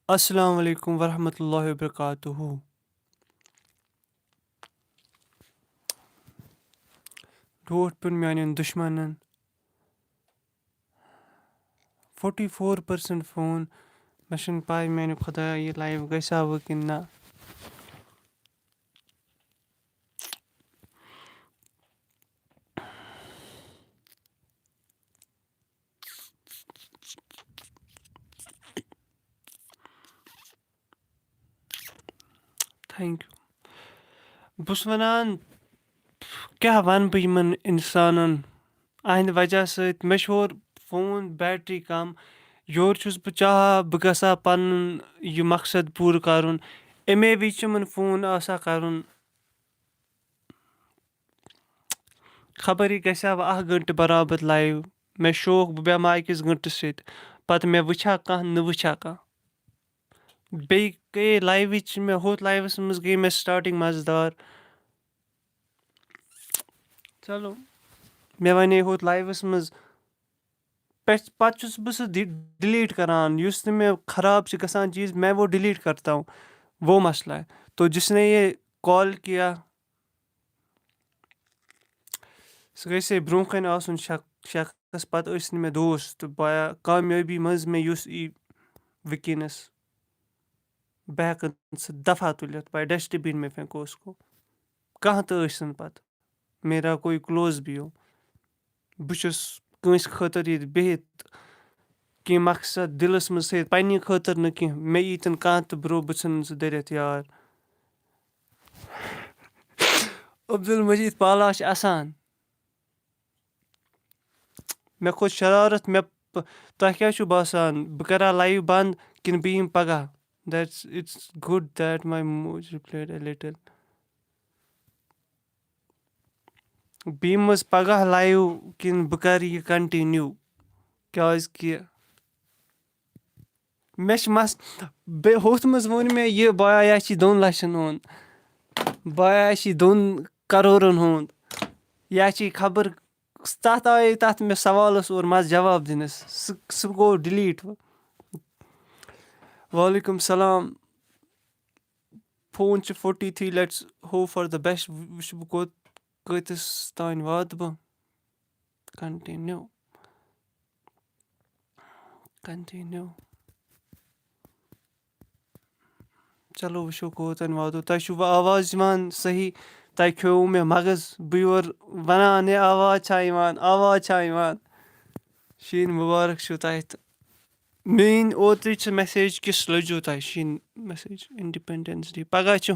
Assalamu alaikum wa rahmatullahi wa barakatuhu. Road pun میانٮ۪ن دُشمنن 44% phone مےٚ چھُنہٕ پاے میانہِ خۄدایا یہِ لایِو گژھیٛا وٕ کِنہٕ نہ تھینک یوٗ بہٕ چھُس وَنان کیٛاہ وَنہٕ بہٕ یِمن اِنسانن أہنٛدِ وجہ سۭتۍ مےٚ چھُ ہورٕ فون بیٹری کم یورٕ چھُس بہٕ چاہان بہٕ گژھٕ ہا پنُن یہِ مقصد پوٗرٕ کرُن اَمے وِزِ چھُ یِمن فون آسان کرُن خبر یہِ گژھِ ہا وۄنۍ 1 گنٹہٕ برابر لایِو مےٚ شوق بہٕ بیٚہمہٕ ہا أکِس گنٹس سۭتۍ پتہٕ مےٚ وٕچھِ ہا کانٛہہ نہٕ وٕچھِ ہا کانٛہہ بیٚیہِ گٔیے لایِوٕچ مےٚ ہُتھ لایِوَس منٛز گٔے مےٚ سٹاٹِنٛگ مزٕدار چلو مےٚ وَنے ہُتھ لایِوَس منٛز پَتہٕ چھُس بہٕ سُہ ڈِلیٖٹ کران یُس نہٕ مےٚ خراب چھُ گژھان چیٖز میں وہ ڈِلیٖٹ کرتا ہوں وہ مسلہ ہے تو جسنے یہ کال کیا سُہ گژھِ ہے برونٛہہ کَنہِ آسُن شخص پَتہٕ ٲسۍ نہٕ مےٚ دوس تہٕ بایا کامیٲبی منٛز مےٚ یُس ای وٕنکیٚنَس بہٕ ہٮ۪کہٕ سُہ دفعہ تُلِتھ بایا ڈسٹہٕ بِن میں پھینکو اُسکو کانٛہہ تہٕ ٲسِن پَتہٕ میرا کوئی کلوز بھی ہو بہٕ چھُس کٲنٛسہِ خٲطرٕ ییٚتہِ بِہِتھ کینٛہہ مقصد دِلس منٛز تھٲیِتھ پننہِ خٲطرٕ نہٕ کینٛہہ مےٚ ییٖتن کانٛہہ تہٕ برٛونٛہہ بہٕ ژھٕنن سُہ دٔرِتھ یار عبدالمجیٖد پالا چھِ اَسان مےٚ کھوٚت شرارت تۄہہِ کیٛاہ چھُو باسان بہٕ کرا لایِو بنٛد کِنہٕ بہٕ یِمہٕ پگاہ دیٹس اِٹس گُڈ دیٹ ماے موج رِپلایڈ اے لِٹٕل بہٕ یِمہٕ حظ پگاہ لایِو کِنہٕ بہٕ کرٕ یہِ کنٹِنیوٗ کیٛازِ کہِ مےٚ چھِ بیٚیہِ ہُتھ منٛز ووٚن مےٚ یہِ بایا یہِ چھی 2 لچھن ہُنٛد بایا یہِ چھی 2 کَرورَن ہُنٛد یا چھی خبر تَتھ آیے تَتھ مےٚ سوالَس اورٕ مَزٕ جواب دِنَس سُہ گوٚو ڈِلیٖٹ وعلیکُم سلام فون چھُ 43 let's hope for the best وٕچھ بہٕ کۭتِس تانۍ واتہٕ بہٕ کنٹِنیوٗ چلو وٕچھو کوٚتَن واتو تۄہہِ چھُو وۄنۍ آواز یِوان صحیح تۄہہِ کھیووُ مےٚ مغز بہٕ یورٕ وَنان ہے آواز چھا یِوان شیٖن مُبارک چھُو تۄہہِ تہٕ میٛٲنۍ اوترٕچ میسیج کِژھ لٔجوٕ تۄہہِ شیٖن میسیج اِنڈِپٮ۪نڈٮ۪نٕس ڈے پگاہ چھِ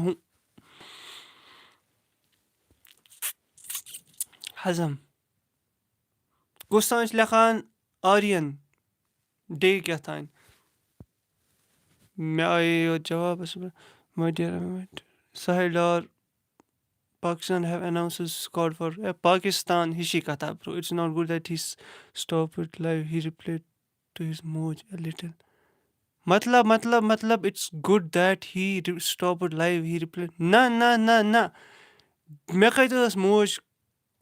حزم کُس تام چھِ لیکھان آریَن ڈے کیٛاہ تانۍ مےٚ آیے یوت جوابَس Sahil Dar Pakistan have announces squad for Pakistan ہِشی کَتھا bro it's not good that he stop it live he replied to his موج اے لِٹٕل مطلب it's good that he stop it live he replied نہ مےٚ کَتہِ ٲس موج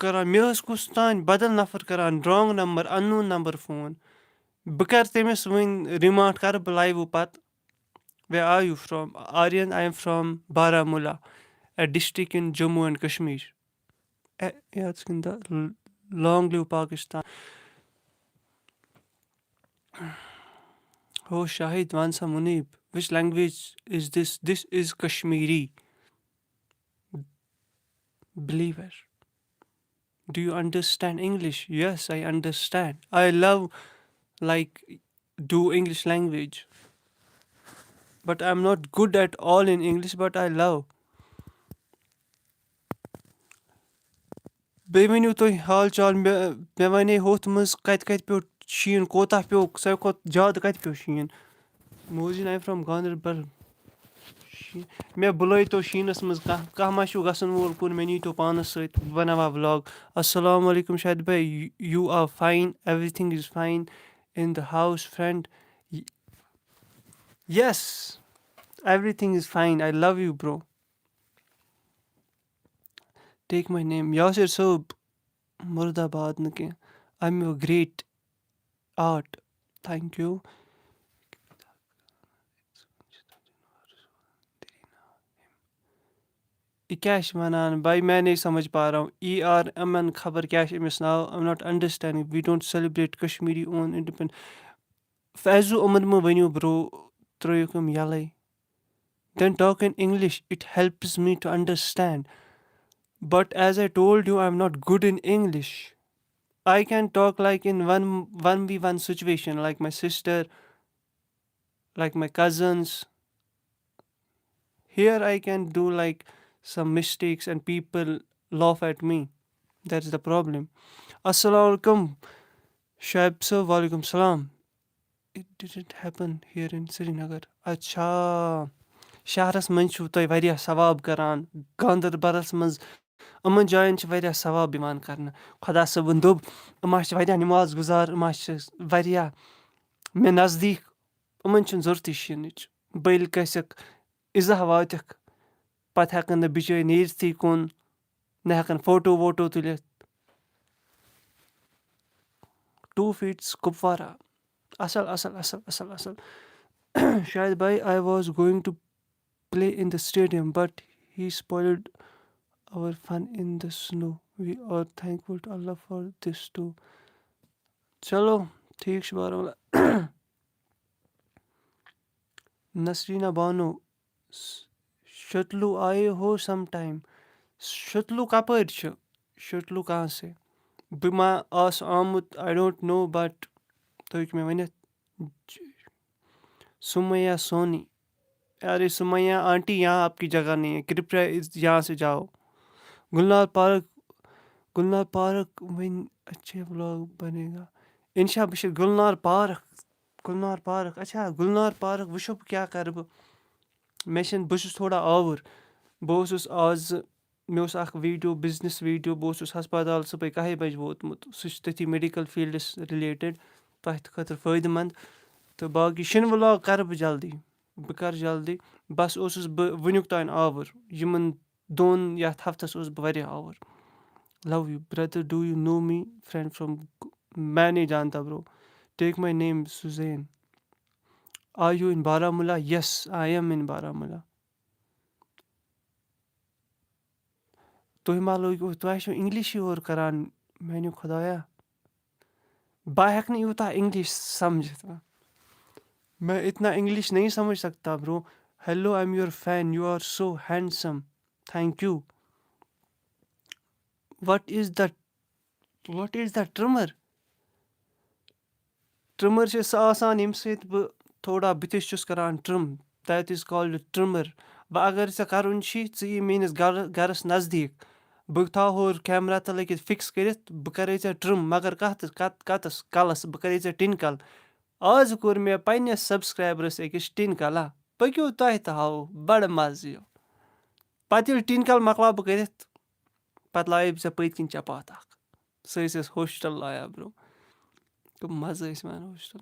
کران مےٚ ٲس کُس تانۍ بدل نفر کران رانٛگ نمبر اَن نون نمبر فون بہٕ کرٕ تٔمِس وۄنۍ رِماٹ کرٕ بہٕ لایِوٕ پتہٕ where are you from Aryan I am from Baramulla a district in Jammu and Kashmir long live Pakistan ہو شاہِد وَن سا Muneeb which language is this is Kashmiri believer Do you understand English? Yes, I understand. I love do English language. But I'm not good at all in English, but I love. بیٚیہِ ؤنِو تُہۍ حال چال مےٚ وَنے ہُتھ منٛز کَتہِ پیوٚو شیٖن کوتاہ پیوٚو ساروی کھۄتہٕ زیادٕ کَتہِ پیوٚو شیٖن موجیٖن آی فرٛام گاندربل مےٚ بُلٲیتو شیٖنَس منٛز کانٛہہ ما چھُو گژھن وول کُن مےٚ نیٖتو پانَس سۭتۍ بہٕ بناوہا ولاگ السلام علیکُم شاہِد بھاے you are fine everything is fine in the house friend yes everything is fine I love you bro take my name Yasir صٲب مُرداباد نہٕ کینٛہہ I am your great art thank you ये क्या छ वनान भाई मैं नहीं समझ पा रहा हूँ ERMN खबर क्या छ अमिस नाव I am not understanding we don't celebrate Kashmiri own independence Faizu Aman म वनियो ब्रो त्रोयुक यलै then talk in English it helps me to understand but as I told you I'm not good in English I can talk like in 1v1 situation like my sister like my cousins here I can do like some mistakes and people laugh at me that's the problem assalamu alaikum shaib sir walaikum salam it didn't happen here in Srinagar acha شہرس منٛز چھُو تُہۍ واریاہ ثواب کران گاندربلس منٛز یِمن جاین چھِ واریاہ ثواب یِوان کرنہٕ خۄدا صٲبن دوٚپ یِم ہا چھِ واریاہ نِماز گُزار یِم ہا چھِ واریاہ مےٚ نزدیٖک یِمن چھُنہٕ ضروٗرتٕے شیٖنٕچ بہٕ ییٚلہِ کٲنٛسہِ اِزاہ واتٮ۪کھ پتہٕ ہٮ۪کن نہٕ بِچٲرۍ نیٖرتھٕے کُن نہ ہٮ۪کن فوٹو ووٹو تُلِتھ 2 feet کُپوارہ اصل اصل اصل اصل اصل شاید بھائی I was going to play in the stadium but he spoiled our fun in the snow we are thankful to Allah for this too چلو ٹھیٖک چھُ بارہمولہ نسریٖنا بانو شتلوٗ آیے ہو سم ٹایم شتلوٗ کپٲرۍ چھُ شتلوٗ کہاں سے بہٕ ما آسہٕ آمُت آی ڈونٹ نو بٹ تُہۍ ہیٚکِو مےٚ ؤنِتھ سُمیا سونی ارے سُمیا آنٹی یہاں آپ کی جگہ نہیں ہے کرپیا یہاں سے جاؤ گلنار پارک وۄنۍ اچھے ولاگ بنے گا انشا بہٕ چھُس گُلنار پارک اچھا گُلنار پارک وٕچھو بہٕ کیٛاہ کرٕ بہٕ چھُس تھوڑا آوُر بہٕ اوسُس آز مےٚ اوس اکھ ویٖڈیو بِزنس ویٖڈیو بہٕ اوسُس ہسپتال صُبحٲے 11 بجہِ ووتمُت سُہ چھُ تٔتھی میڈِکل فیٖلڈس رِلیٹِڈ تۄہہِ خٲطرٕ فٲیدٕ منٛد تہٕ باقٕے شِنہٕ ولاگ کرٕ بہٕ جلدی بہٕ کرٕ جلدی بس اوسُس بہٕ وُنیُک تام آوُر یِمن دۄن یتھ ہفتس اوسُس بہٕ واریاہ آوُر love you brother do you know me friend from میں نہیں جانتا bro take my name Suzain are you in Baramulla yes I M in Baramulla تُہۍ ما لٲگِو تۄہہِ چھُو اِنگلِشٕے یورٕ کران میانہِ خۄدایا بہٕ ہٮ۪کہٕ نہٕ یوٗتاہ اِنگلِش سمجھِتھ میں اتنا انگلش نہیں سمجھ سکتا برو hello I am your fan U are so handsome thank U what is the trimmer چھُ سُہ آسان ییٚمہِ سۭتۍ بہٕ تھوڑا بٕتھِس چھُس کران term that is called trimmer وۄنۍ اگر ژےٚ کرُن چھی ژٕ یہِ میٲنِس گرس نزدیٖک بہٕ تھاو ہورٕ کیمرا تہِ لٲگِتھ فِکس کٔرِتھ بہٕ کرے ژےٚ ٹرم مگر کتس کلس بہٕ کرے ژےٚ ٹِن کل آز کوٚر مےٚ پننِس سبسکرایبرس أکِس ٹِن کلا پٔکِو تۄہہِ تہِ ہاوو بڑٕ مزٕ یِیو پتہٕ ییٚلہِ ٹِن کل مۄکلاو بہٕ کٔرِتھ پتہٕ لایے بہٕ ژےٚ پٔتۍ کِنۍ چپاتھ اکھ سُہ ٲسۍ أسۍ ہوسٹل لایا برو تِم مزٕ ٲسۍ یِوان hostel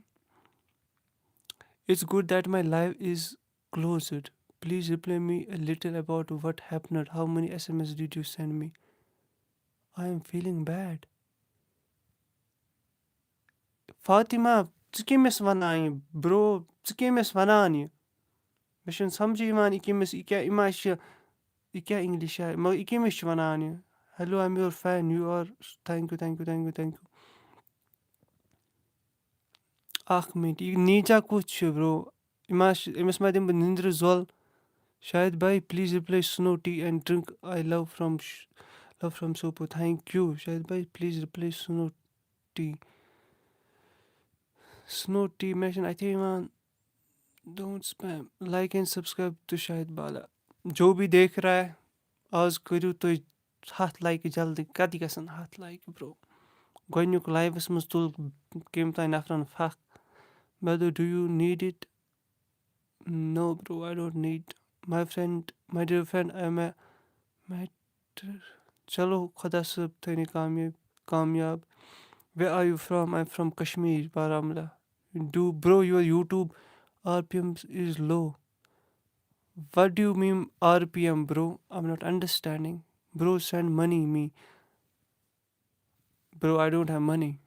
it's good that my life is closed please reply me a little about what happened how many SMS did you send me I am feeling bad Fatima ژٕ کٔمِس وَنان یہِ برو ژٕ کٔمِس وَنان یہِ مےٚ چھُنہٕ سمجھے یِوان یہِ کٔمِس یہِ ما چھِ یہِ کیٛاہ اِنگلِش آے مگر یہِ کٔمِس چھُ وَنان یہِ hello I am your fan you are thank you اکھ مِنٹ یہِ نیٖجا کُس چھُ برو أمِس ما دِمہٕ بہٕ نِندرِ زوٚل شاید بھائی please reply snow tea and drink I love from Sopore thank you شاید بھائی پلیٖز رِپلے سنو ٹی مےٚ چھُنہٕ اَتھے یِوان don't spam like and subscribe to Shahid جو بھی دیکھ رہا ہے آز کٔرِو تُہۍ 100 لایکہٕ جلدی کَتہِ گژھن 100 لایکہٕ برو گۄڈٕنیُک لایوَس منٛز تُل کٔمۍ تانۍ نفرن پھکھ brother do you need it no bro I don't need my dear friend I am a matter چلو خۄدا صٲب تھٲینہِ کامیاب where are you from I am from Kashmir Baramulla do bro your YouTube RPM is low. What do you mean RPM, bro? I'm not understanding. Bro, send money me. Bro, I don't have money.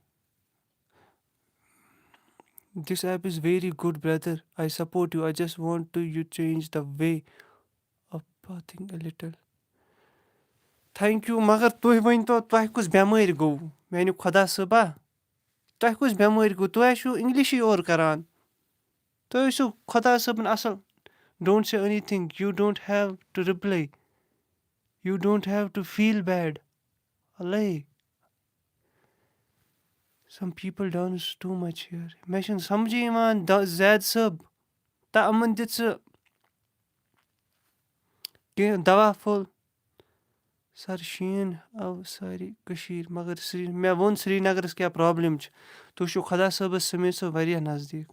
This app is very good, brother. I support you. I just want to you change the way of bathing a little. Thank you مگر تُہۍ ؤنۍتو تۄہہِ کُس بٮ۪مٲرۍ گوٚو میٛانہِ خۄدا صٲبا تۄہہِ کُس بٮ۪مٲرۍ گوٚو تُہۍ چھُو اِنٛگلِشٕے اورٕ کَران تُہۍ ٲسِو خۄدا صٲبَن اَصٕل don't say anything you don't have to reply you don't have to feel bad اَلے some people dance too much here مےٚ چھُنہٕ سَمجھی یِوان زید صٲب یِمَن دِژ ژٕ کینٛہہ دَوا پھوٚل سَر شیٖن آو ساری کٔشیٖر مگر مےٚ ووٚن سرینگرَس کیٛاہ پرٛابلِم چھِ تُہۍ چھُو خۄدا صٲبَس سمیٖر صٲب واریاہ نزدیٖک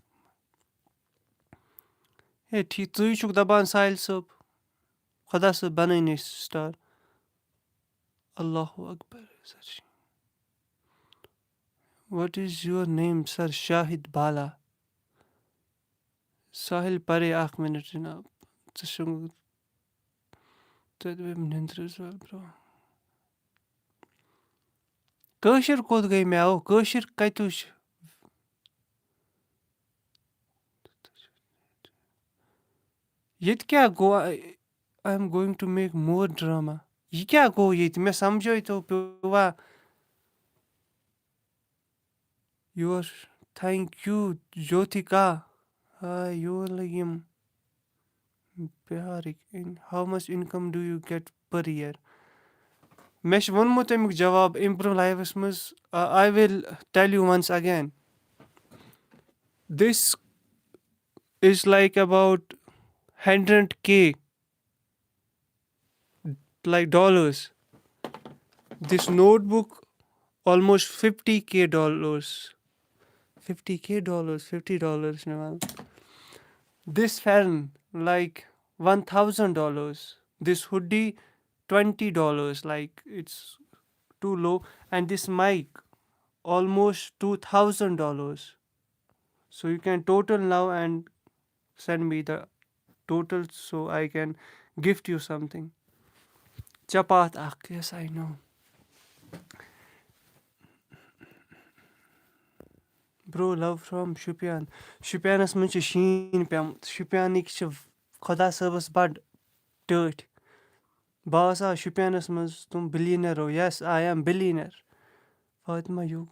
ہے ٹھیٖک ژٕے چھُکھ دَپان ساحل صٲب خۄدا صٲب بَنٲیِنۍ أسۍ سٹار اللہُ اکبر سَر وٹ اِز یور نیم سَر شاہِد بالا ساحل پَرے اَکھ مِنَٹ جِناب ژٕ چھُکھ نیٚنٛدرٕ زول برٛونٛہہ کٲشِر کوٚت گٔے مےٚ آو کٲشِر کَتہِ وٕچھ ییٚتہِ کیٛاہ گوٚو I am going to make more drama یہِ کیٛاہ گوٚو ییٚتہِ مےٚ سَمجھٲیتو پیوٚوا یور تھینک یوٗ جوتھِکا ہاے یور لٔگۍ یِم بِہارٕکۍ how much income do you get per year مےٚ چھُ ووٚنمُت اَمیُک جواب اِمپرٛوٗ لایفَس منٛز I will tell you once again this is like about 100K like dollars. This notebook almost $50K. $50 man. This fan like $1,000. This hoodie $20. Like it's too low. And this mic almost $2,000. So you can total now and send me the total so I can gift you something. Chapat akh, yes I know. Bro, love from Shopian شُپیانَس منٛز چھِ شیٖن پیوٚمُت شُپیانٕکۍ چھِ خۄدا صٲبَس بَڑٕ ٹٲٹھۍ بہٕ آسہٕ شُپیانَس منٛز تِم بِلیٖنَر ہو یَس آی ایم بِلیٖنَر فاطمہ یوٗ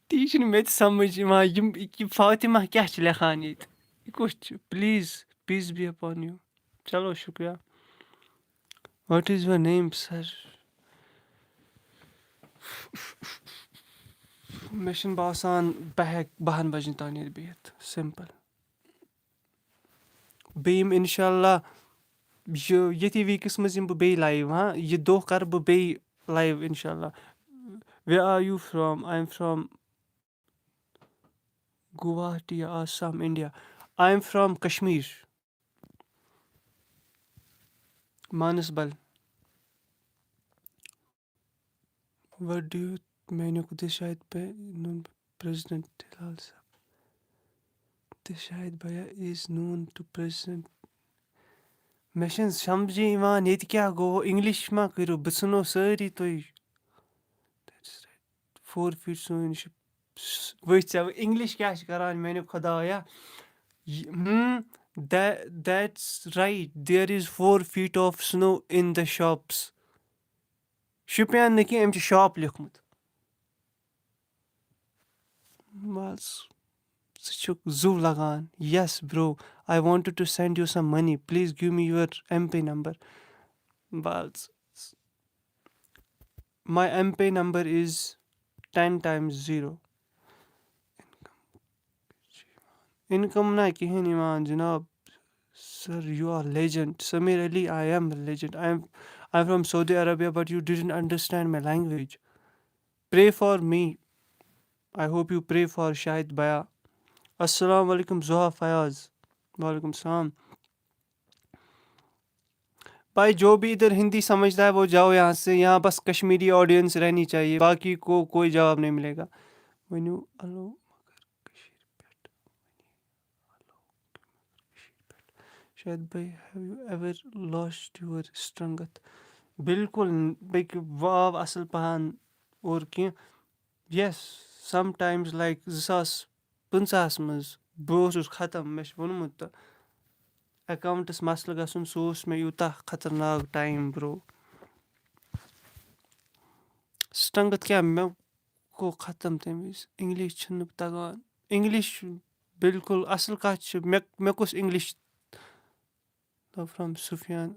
تی چھُنہٕ مےٚ تہِ سَمٕجھ یِوان یِم فاطمہ کیٛاہ چھِ لیکھان ییٚتہِ یہِ کُس چھُ please peace be upon you چلو شُکریہ وٹ اِز یور نیم سَر مےٚ چھُنہٕ باسان بہٕ ہٮ۪کہٕ 12 بَجَن تام ییٚتہِ بِہِتھ سِمپٕل بیٚیہِ یِم اِنشاء اللہ ییٚتھی ویٖکَس منٛز یِمہٕ بہٕ بیٚیہِ لایِو ہاں یہِ دۄہ کَرٕ بہٕ بیٚیہِ لایِو اِنشاء اللہ where are you from I am from Guwahati Assam India I am from Kashmir Manasbal what do you میٛانیُک دِ شاید پرٛٮ۪زِڈنٛٹ ہِلال صٲب دِ شاید بھیا اِز نون ٹُو پرٛٮ۪زِڈنٛٹ مےٚ چھِنہٕ سَمجھی یِوان ییٚتہِ کیٛاہ گوٚو اِنٛگلِش مہ کٔرِو بہٕ ژھٕنو سٲری تُہۍ 4 feet سٲنۍ چھِ ؤتھۍ ژےٚ اِنٛگلِش کیٛاہ چھِ کَران میٛانہِ خۄدایا that's right there is 4 feet of snow in the shops Shopian نہٕ کینٛہہ أمۍ چھِ شاپ لیوکھمُت بَس ژٕ چھُکھ زُو لگان yes bro I wanted to send you some money please give me your M Pay number بَس my M Pay number is 10 times 0 income نہ کِہیٖنۍ یِوان جِناب sir you are legend Sameer Ali I am legend I am from Saudi Arabia but you didn't understand my language pray for me I hope you pray for Shahid بیا السلام علیکُم زُہا فیاض وعلیکُم السلام بھائی جو بھی ادھر ہندی سمجھتا ہے وہ جاؤ یہاں سے یہاں بس کشمیری آڈینس رہنی چاہیے باقی کو کوئی جواب نہیں ملے گا ؤنِو الو شاید بھائی ہیو یوٗ ایور لاسٹ یور سٹرنٛگتھ بالکل بیٚکہِ وۄنۍ آو اَصٕل پہن اور کینٛہہ یس سم ٹایمٕز لایک 2015 منٛز بہٕ اوسُس ختم مےٚ چھُ ووٚنمُت تہٕ اٮ۪کاوُنٛٹَس مَسلہٕ گژھُن سُہ اوس مےٚ یوٗتاہ خطرناک ٹایم برٛو. سٹرٛنٛگٕتھ کیٛاہ مےٚ گوٚو ختم تَمہِ وِزِ. اِنٛگلِش چھُنہٕ تَگان. اِنٛگلِش بِلکُل اَصٕل کَتھ چھِ مےٚ کُس English from Sufiyan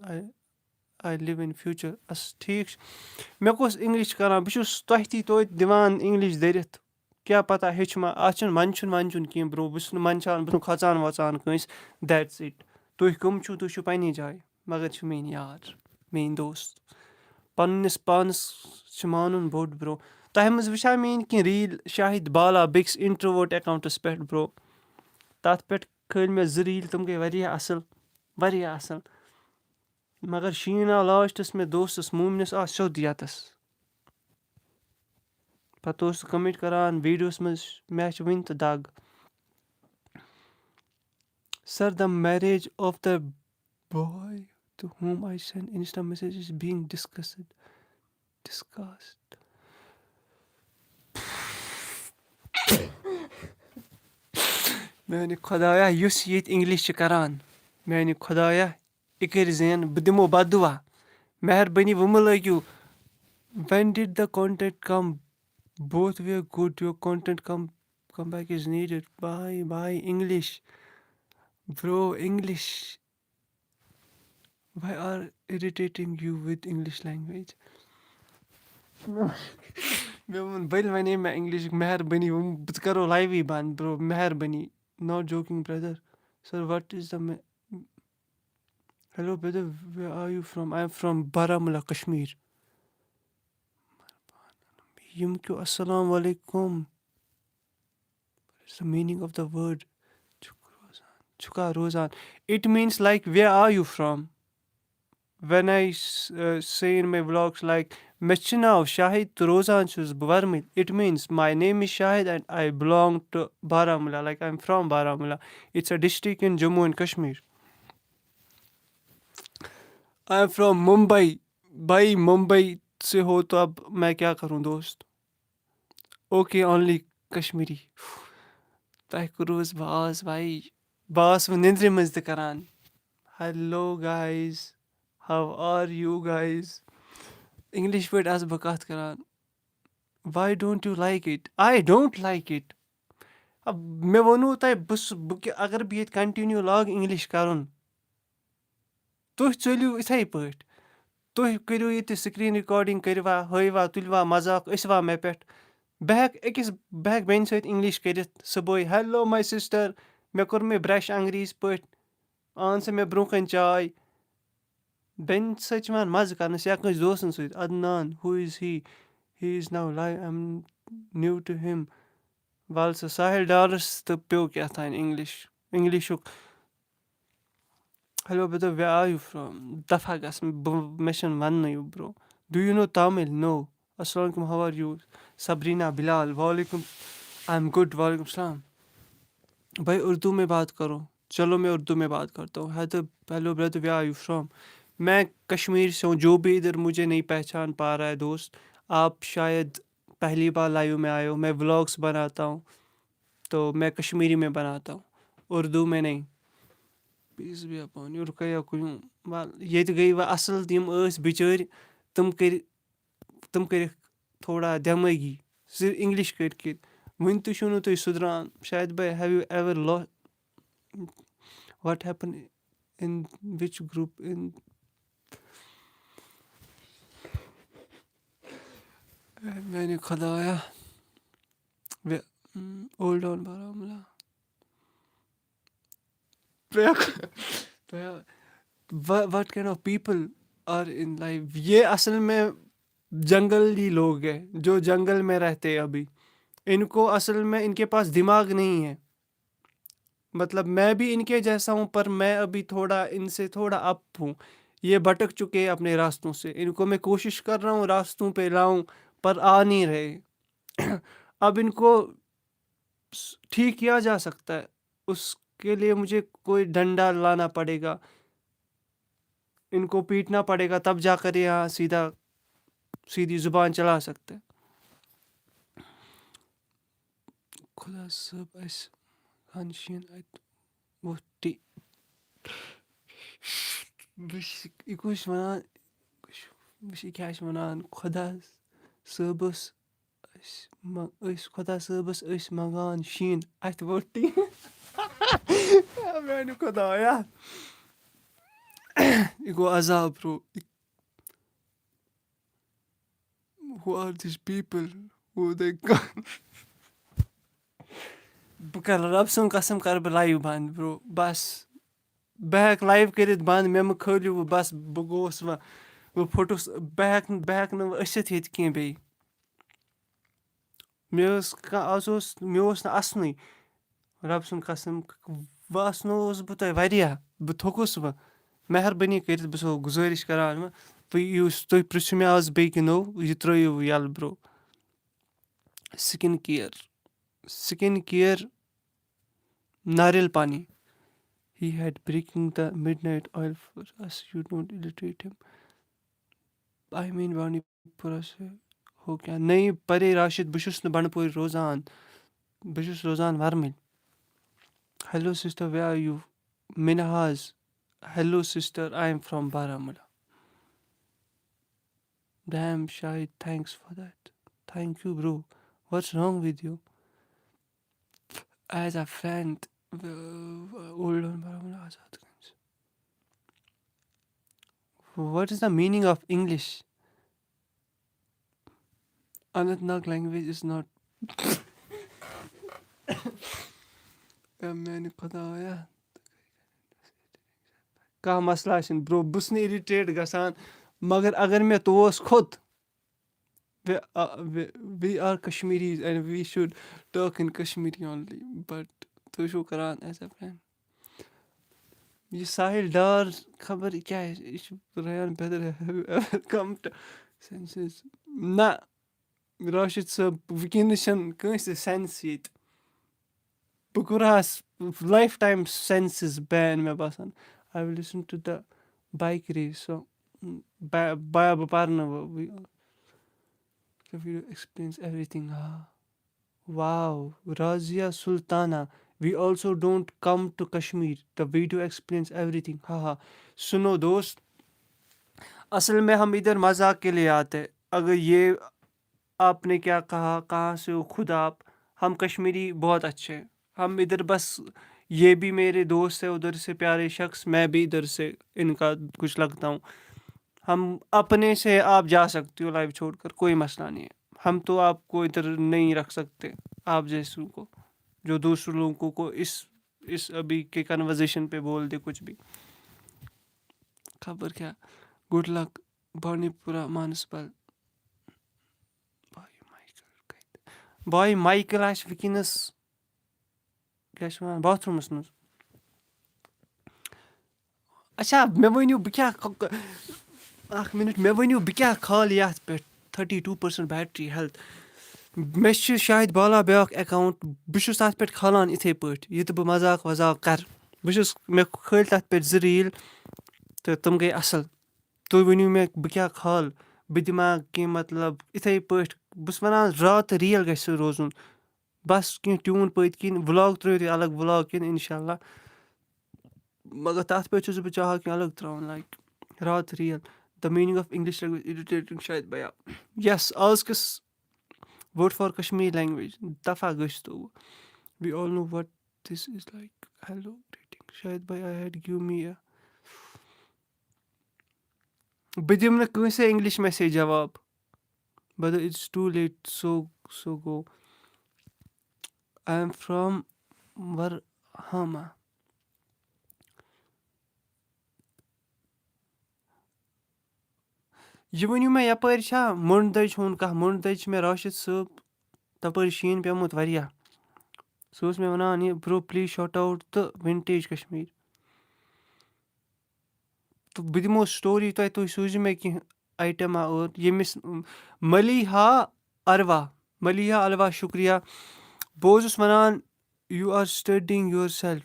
I live in future ٹھیٖک چھُ. مےٚ کُس اِنٛگلِش چھُ کَران بہٕ چھُس تۄہہِ تہِ توتہِ دِوان اِنٛگلِش دٔرِتھ. کیٛاہ پَتہ ہیٚچھ ما اَتھ چھُنہٕ منٛدچھُن وَنٛدچھُن کینٛہہ برٛو. بہٕ چھُس نہٕ منٛدچھان بہٕ چھُس نہٕ کھۄژان وۄژان کٲنٛسہِ. That's it. تُہۍ کٕم چھُو تُہۍ چھُو پنٛنہِ جایہِ مگر چھِ میٛٲنۍ یار میٛٲنۍ دوست. پنٛنِس پانَس چھِ مانُن بوٚڑ برٛو. تۄہہِ منٛز وٕچھا میٛٲنۍ کینٛہہ ریٖل شاہِد بالا بیٚکِس اِنٹرٛوٲٹ اٮ۪کاوُنٛٹَس پٮ۪ٹھ برٛو. تَتھ پٮ۪ٹھ کھٲلۍ مےٚ 2 ریٖل تِم گٔے واریاہ اَصٕل واریاہ اَصٕل. مگر شیٖن آو لاسٹَس مےٚ دوستَس موٗمنِس آو سیوٚد یَتَس. پَتہٕ اوس سُہ کَمٮ۪نٛٹ کَران ویٖڈیوَس منٛز مےٚ چھِ وٕنہِ تہِ دَگ. Sir the marriage of the by to home I send Insta message is being discussed. میٛانہِ خۄدایا یُس ییٚتہِ اِنٛگلِش چھِ کَران میٛانہِ خۄدایا یہِ کٔرۍ زٮ۪ن بہٕ دِمو بَددُعا. مہربٲنی وۄنۍ مہٕ لٲگِو when did the content come both way good your content come back is needed. By English bro English why are irritating you with English language. مےٚ ووٚن بٔلۍ وَنے مےٚ اِنٛگلِش مہربٲنی بہٕ کَرو لایوٕے بنٛد برٛو مہربٲنی. Not joking brother. Sir what is the hello brother where are you from I am from Baramulla Kashmir. یِم کیو اَسَلامُ علیکُم. میٖنِنٛگ آف دَ وٲڈ چھُکا روزان. It means like where are you from. When I say in my vlogs like مےٚ چھُ ناو شاہِد تہٕ روزان چھُس بہٕ وَرمٕلۍ. It means my name is Shahid and I belong to Baramulla like I am from Baramulla. It's a district in Jammu and Kashmir. I am from Mumbai. بھائی ممبئی سے ہو تو اب میں کیا کروں دوست. Okay only Kashmiri. تۄہہِ کوٚروُس بہٕ آز بھائی بہٕ آس وۄنۍ نیٚنٛدرِ منٛز تہِ کَران. Hello guys how are you guys. English پٲٹھۍ آسہٕ بہٕ کَتھ کَران. Why don't you like it. I don't like it. مےٚ ووٚنوُ تۄہہِ اگر بہٕ ییٚتہِ کَنٹِنیوٗ لاگہٕ اِنٛگلِش کَرُن تُہۍ ژٔلِو یِتھَے پٲٹھۍ. تُہۍ کٔرِو ییٚتہِ سِکریٖن رِکاڈِنٛگ کٔرِوا ہٲیوا تُلوا مَزاق ٲسۍوا مےٚ پٮ۪ٹھ. بہٕ ہٮ۪کہٕ بیٚنہِ سۭتۍ اِنٛگلِش کٔرِتھ صُبحٲے ہٮ۪لو ماے سِسٹَر مےٚ کوٚر مےٚ برٛٮ۪ش انٛگریٖزۍ پٲٹھۍ اَن سا مےٚ برٛونٛہہ کَنہِ چاے. بیٚنہِ سۭتۍ چھِ یِوان مَزٕ کَرنَس یا کٲنٛسہِ دوستَن سۭتۍ. Adnan who is he is now live I am new to him. وَلہٕ سا ساحِل ڈارَس تہٕ پیوٚو کیٛاہ تام اِنٛگلِشُک. Hello brother where are you from. دَفا گژھ مےٚ چھِنہٕ وَننٕے bro. Do you know Tamil no. اَسَلامُ علیکُم how are you. Sabrina Bilal وعلیکُم آی ایم گُڈ وعلیکُم السلام. بھائی اردو میں بات کرو. چلو میں اردو میں بات کرتا ہوں. Hello brother where are you from. मैं कश्मीर से हूँ. जो भी इधर मुझे नहीं पहचान पा रहा है दोस्त आप शायद पहली बार लाइव में आए हो. मैं व्लॉग्स बनाता हूँ तो मैं कश्मीरी में बनाता हूँ उर्दू में नहीं. پلیٖز بی اپان یہِ رُکایا کُنہِ ییٚتہِ گٔے وۄنۍ اَصٕل یِم ٲسۍ بِچٲرۍ تِم کٔرِکھ تھوڑا دٮ۪مٲغی صرف اِنٛگلِش کٔرۍ وٕنہِ تہِ چھُو نہٕ تُہۍ سُدران. شاید بھائی have you ever what happen in which group in میٛانہِ خۄدایا old on Baramulla. What kind of people are in life. یہ اصل میں جنگلی لوگ ہیں جو جنگل میں رہتے ہیں ابھی. ان کو اصل میں ان کے پاس دماغ نہیں ہے. مطلب میں بھی ان کے جیسا ہوں پر میں ابھی تھوڑا ان سے تھوڑا اپ ہوں. یہ بھٹک چکے ہیں اپنے راستوں سے. ان کو میں کوشش کر رہا ہوں راستوں پہ لاؤں پر آ نہیں رہے. اب ان کو ٹھیک کیا جا سکتا ہے. اس کے لیے مجھے کوئی ڈنڈا لانا پڑے گا. ان کو پیٹنا پڑے گا تب جا کر یہاں سیدھی زبان چلا سکتے ہیں. خدا صٲب اَسہِ ہَن شیٖن اَتہِ ووٚتھ یہِ کُس چھُ وَنان یہِ کیٛاہ چھِ وَنان خۄدا صٲبَس أسۍ خۄدا صٲبَس ٲسۍ منٛگان شیٖن اَتھِ ووٚتھ ٹیٖن میٛانہِ خۄدایا یہِ گوٚو عذاب برو who are these people who they بہٕ کَرٕ رۄبہٕ سُنٛد قسم کَرٕ بہٕ لایِو بنٛد برو بَس بہٕ ہٮ۪کہٕ لایِو کٔرِتھ بنٛد مےٚ مہٕ کھٲلِو وۄنۍ بَس بہٕ گوٚوُس وۄنۍ بہٕ پھُٹُس بہٕ ہٮ۪کہٕ نہٕ وۄنۍ ٲسِتھ ییٚتہِ کینٛہہ بیٚیہِ مےٚ اوس نہٕ اَسنُے رۄبہٕ سُنٛد قسم وۄنۍ اَسنووُس بہٕ تۄہہِ واریاہ بہٕ تھوٚکُس وۄنۍ مہربٲنی کٔرِتھ بہٕ چھُسو گُزٲرِش کَران وۄنۍ تُہۍ پِرٛژھِو مےٚ آز بیٚیہِ کہِ نوٚو یہِ ترٛٲیِو یَلہٕ برو سِکِن کِیَر ناریل پانی he had breaking the midnight oil for us you don't irritate him I mean بانڈی پورہ سے ہو کیا نہیں پرے راشد بہٕ چھُس نہٕ بنڈپورِ روزان بہٕ چھُس روزان وَرمٕلۍ hello sister where are you Minhaz hello sister I am from Baramulla damn Shahid thanks for that thank you bro what's wrong with you as a friend old on Baramulla Azad Ganj What is the meaning of English? Anantnag language is not. میانہِ خۄدایا کانٛہہ مسلہٕ آسِنہٕ برو بہٕ چھُس نہٕ irritate گژھان مگر اگر مےٚ توس کھوٚت we are Kashmiris and we should talk in Kashmiri only but تُہۍ چھِو کران ایز اےٚ فرٛینڈ یہِ ساحِل ڈار خبر کیٛاہ یہِ چھُ ریان بیٚدر کم ٹُو سینسٕز نہ راشد صٲب وٕنکیٚنَس چھَنہٕ کٲنٛسہِ تہِ سٮ۪نٕس ییٚتہِ بہٕ کوٚرہَس لایف ٹایم سٮ۪نسٕز بین مےٚ باسان I will listen to the bike race so بہٕ پَرنہٕ video explains everything wow Razia Sultana we also don't come to Kashmir the video explains everything سنو دوست اصل میں ہم ادھر مزاق کے لیے آتے اگر یہ آپ نے کیا کہا کہاں سے ہو خود آپ ہم کشمیری بہت اچھے ہیں ہم ادھر بس یہ بھی میرے دوست ہے ادھر سے پیارے شخص میں بھی ادھر سے ان کا کچھ لگتا ہوں ہم اپنے سے آپ جا سکتے ہو لائف چھوڑ کر کوئی مسئلہ نہیں ہے ہم تو آپ کو ادھر نہیں رکھ سکتے آپ جیسوں کو جو دوسرے لوگوں کو اس ابھی کے کنورزیشن پہ بول دے کچھ بھی خبر کیا گڈ لک بانڈی پورہ مانسبل باے مایکل آسہِ وٕنکیٚنَس کیٛاہ چھِ وَنان باتھروٗمَس منٛز اچھا مےٚ ؤنِو بہٕ کیٛاہ اَکھ مِنٹ مےٚ ؤنِو بہٕ کیٛاہ کھالہٕ یَتھ پٮ۪ٹھ 32% بیٹری ہیٚلٕتھ مےٚ چھُ شاہِد بالا بیٛاکھ اٮ۪کاوُنٛٹ بہٕ چھُس تَتھ پٮ۪ٹھ کھالان یِتھَے پٲٹھۍ یہِ تہٕ بہٕ مزاق وزاق کَرٕ مےٚ کھٲلۍ تَتھ پٮ۪ٹھ 2 ریٖل تہٕ تِم گٔے اَصٕل تُہۍ ؤنِو مےٚ بہٕ کیٛاہ کھالہٕ بہٕ دِما کینٛہہ مطلب یِتھَے پٲٹھۍ بہٕ چھُس وَنان راتہٕ ریل گژھِ سُہ روزُن بَس کینٛہہ ٹیوٗن پٔتۍ کِنۍ وٕلاگ ترٛٲیِو تُہۍ الگ وٕلاگ کِنۍ اِنشاء اللہ مگر تَتھ پٮ۪ٹھ چھُس بہٕ چاہان کینٛہہ الگ ترٛاوُن لایک راتھ real the meaning of English language irritating شاید بیا yes asks word for Kashmir language دفع گٔژھتو we all know what this is like hello greeting شاید باے آی ہیڈ گِو می بہٕ دِمہٕ نہٕ کٲنٛسے اِنٛگلِش میسیج جواب but it's too late so go I am from ورہاما یہِ ؤنِو مےٚ یَپٲرۍ چھا مُنٛڈ دٔج ہُنٛد کانٛہہ مُنٛڈ دٔج چھِ مےٚ راشد صٲب تَپٲرۍ شیٖن پیوٚمُت واریاہ سُہ اوس مےٚ وَنان یہِ برو پٕلیٖز شاٹ آوُٹ تہٕ وِنٹیج کشمیٖر تہٕ بہٕ دِمو سٹوری تۄہہِ تُہۍ سوٗزِو مےٚ کینٛہہ آیٹَما اور ییٚمِس ملیحا الوا شُکریہ بہٕ اوسُس وَنان you are studying yourself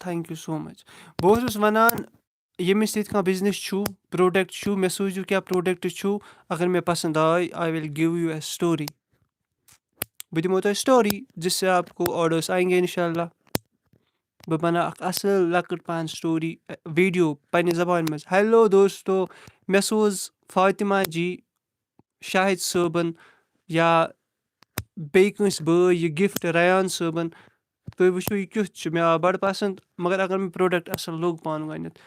thank you so much بہٕ اوسُس وَنان ییٚمِس ییٚتہِ کانٛہہ بِزنِس چھُ پرٛوڈَکٹ چھُ مےٚ سوٗزِو کیٛاہ پرٛوڈَکٹ چھُ اگر مےٚ پَسنٛد آے I will give you a story بہٕ دِمو تۄہہِ سٹوری جس سے آپ کو آڈٲرٕس آیِنٛگے اِنشاء اللہ بہٕ بَناو اکھ اَصٕل لۄکٕٹ پَہَن سٹوری ویٖڈیو پنٛنہِ زبانہِ منٛز. ہیلو دوستو مےٚ سوز فاطمہ جی شاہِد صٲبَن یا بیٚیہِ کٲنٛسہِ بٲے یہِ گِفٹ ریان صٲبَن. تُہۍ وٕچھِو یہِ کیُتھ چھُ مےٚ آو بَڑٕ پَسنٛد مگر اگر مےٚ پرٛوڈَکٹ اَصٕل لوٚگ پانہٕ گۄڈنٮ۪تھ.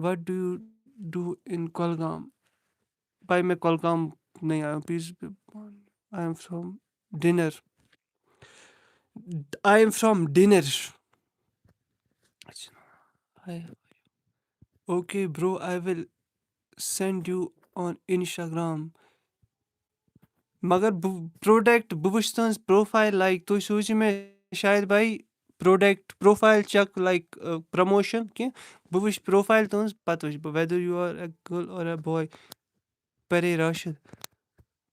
What do you do in Kulgam بھائی میں کۄلگام نہیں آیا ہوں please I am from dinner I am from dinner. Okay bro I will send you on Instagram. مگر پرٛوڈَکٹ بہٕ وٕچھِ تُہٕنٛز پرٛوفایل لایک تُہۍ سوٗزِو مےٚ شاید بھائی product profile check like promotion کینٛہہ بہٕ وٕچھِ پرٛوفایل تُہٕنٛز پَتہٕ وٕچھِ بہٕ whether you are a girl or a boy. پرے راشِد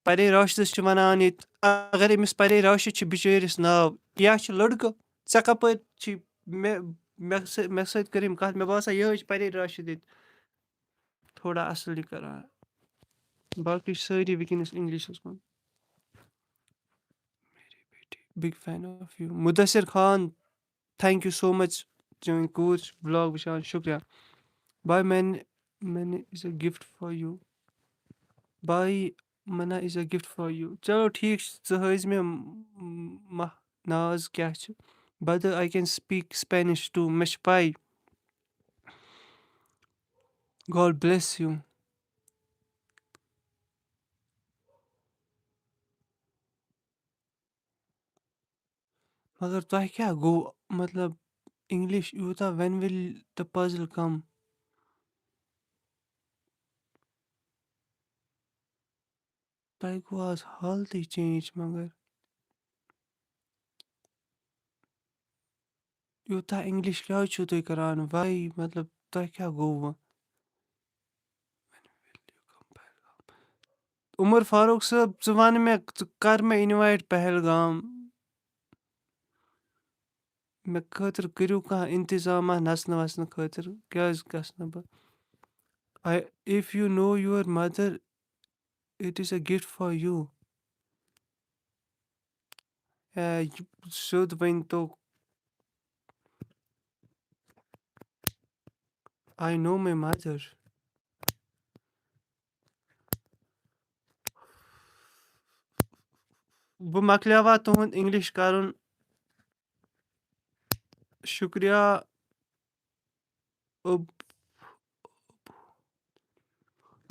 پرے راشدَس چھِ وَنان ییٚتہِ اگر أمِس پرے راشِد چھِ بِچٲرِس ناو یا چھِ لٔڑکہٕ ژےٚ کَپٲرۍ چھی مےٚ سۭتۍ کٔر أمۍ کَتھ مےٚ باسان یِہٕے چھِ پرے راشِد ییٚتہِ تھوڑا اَصٕل یہِ کَران. باقٕے چھِ سٲری وٕنکٮ۪نَس اِنٛگلِشَس منٛز. Big fan of you Mudassir Khan thank you so much. چٲنۍ کوٗر چھِ بٕلاگ وٕچھان شُکریہ. باے مےٚ is a gift for you باے منا is a gift for you. چلو ٹھیٖک چھُ ژٕ ہٲیزِ مےٚ ناز کیٛاہ چھِ بدر I can speak Spanish to مےٚ چھِ پَے. گاڈ بلیس یوٗ. مگر تۄہہِ کیٛاہ گوٚو مطلب اِنٛگلِش یوٗتاہ وٮ۪ن وِل دَ پَزٕل کَم. تۄہہِ گوٚو آز حالتٕے چینٛج مگر یوٗتاہ اِنٛگلِش کیٛازِ چھُو تُہۍ کَران وَے مطلب تۄہہِ کیٛاہ گوٚو وۄنۍ. عمر فاروق صٲب ژٕ وَن مےٚ ژٕ کَر مےٚ اِنوایٹ پہلگام مےٚ خٲطرٕ کٔرِو کانٛہہ اِنتظامہ نَژنہٕ وَژنہٕ خٲطرٕ کیٛازِ گژھٕ نہٕ بہٕ. If you know your mother it is a gift for you. سیوٚد ؤنۍ تو آی نو ماے مَدر. بہٕ مۄکلیوا تُہُنٛد اِنٛگلِش کَرُن شُکریہ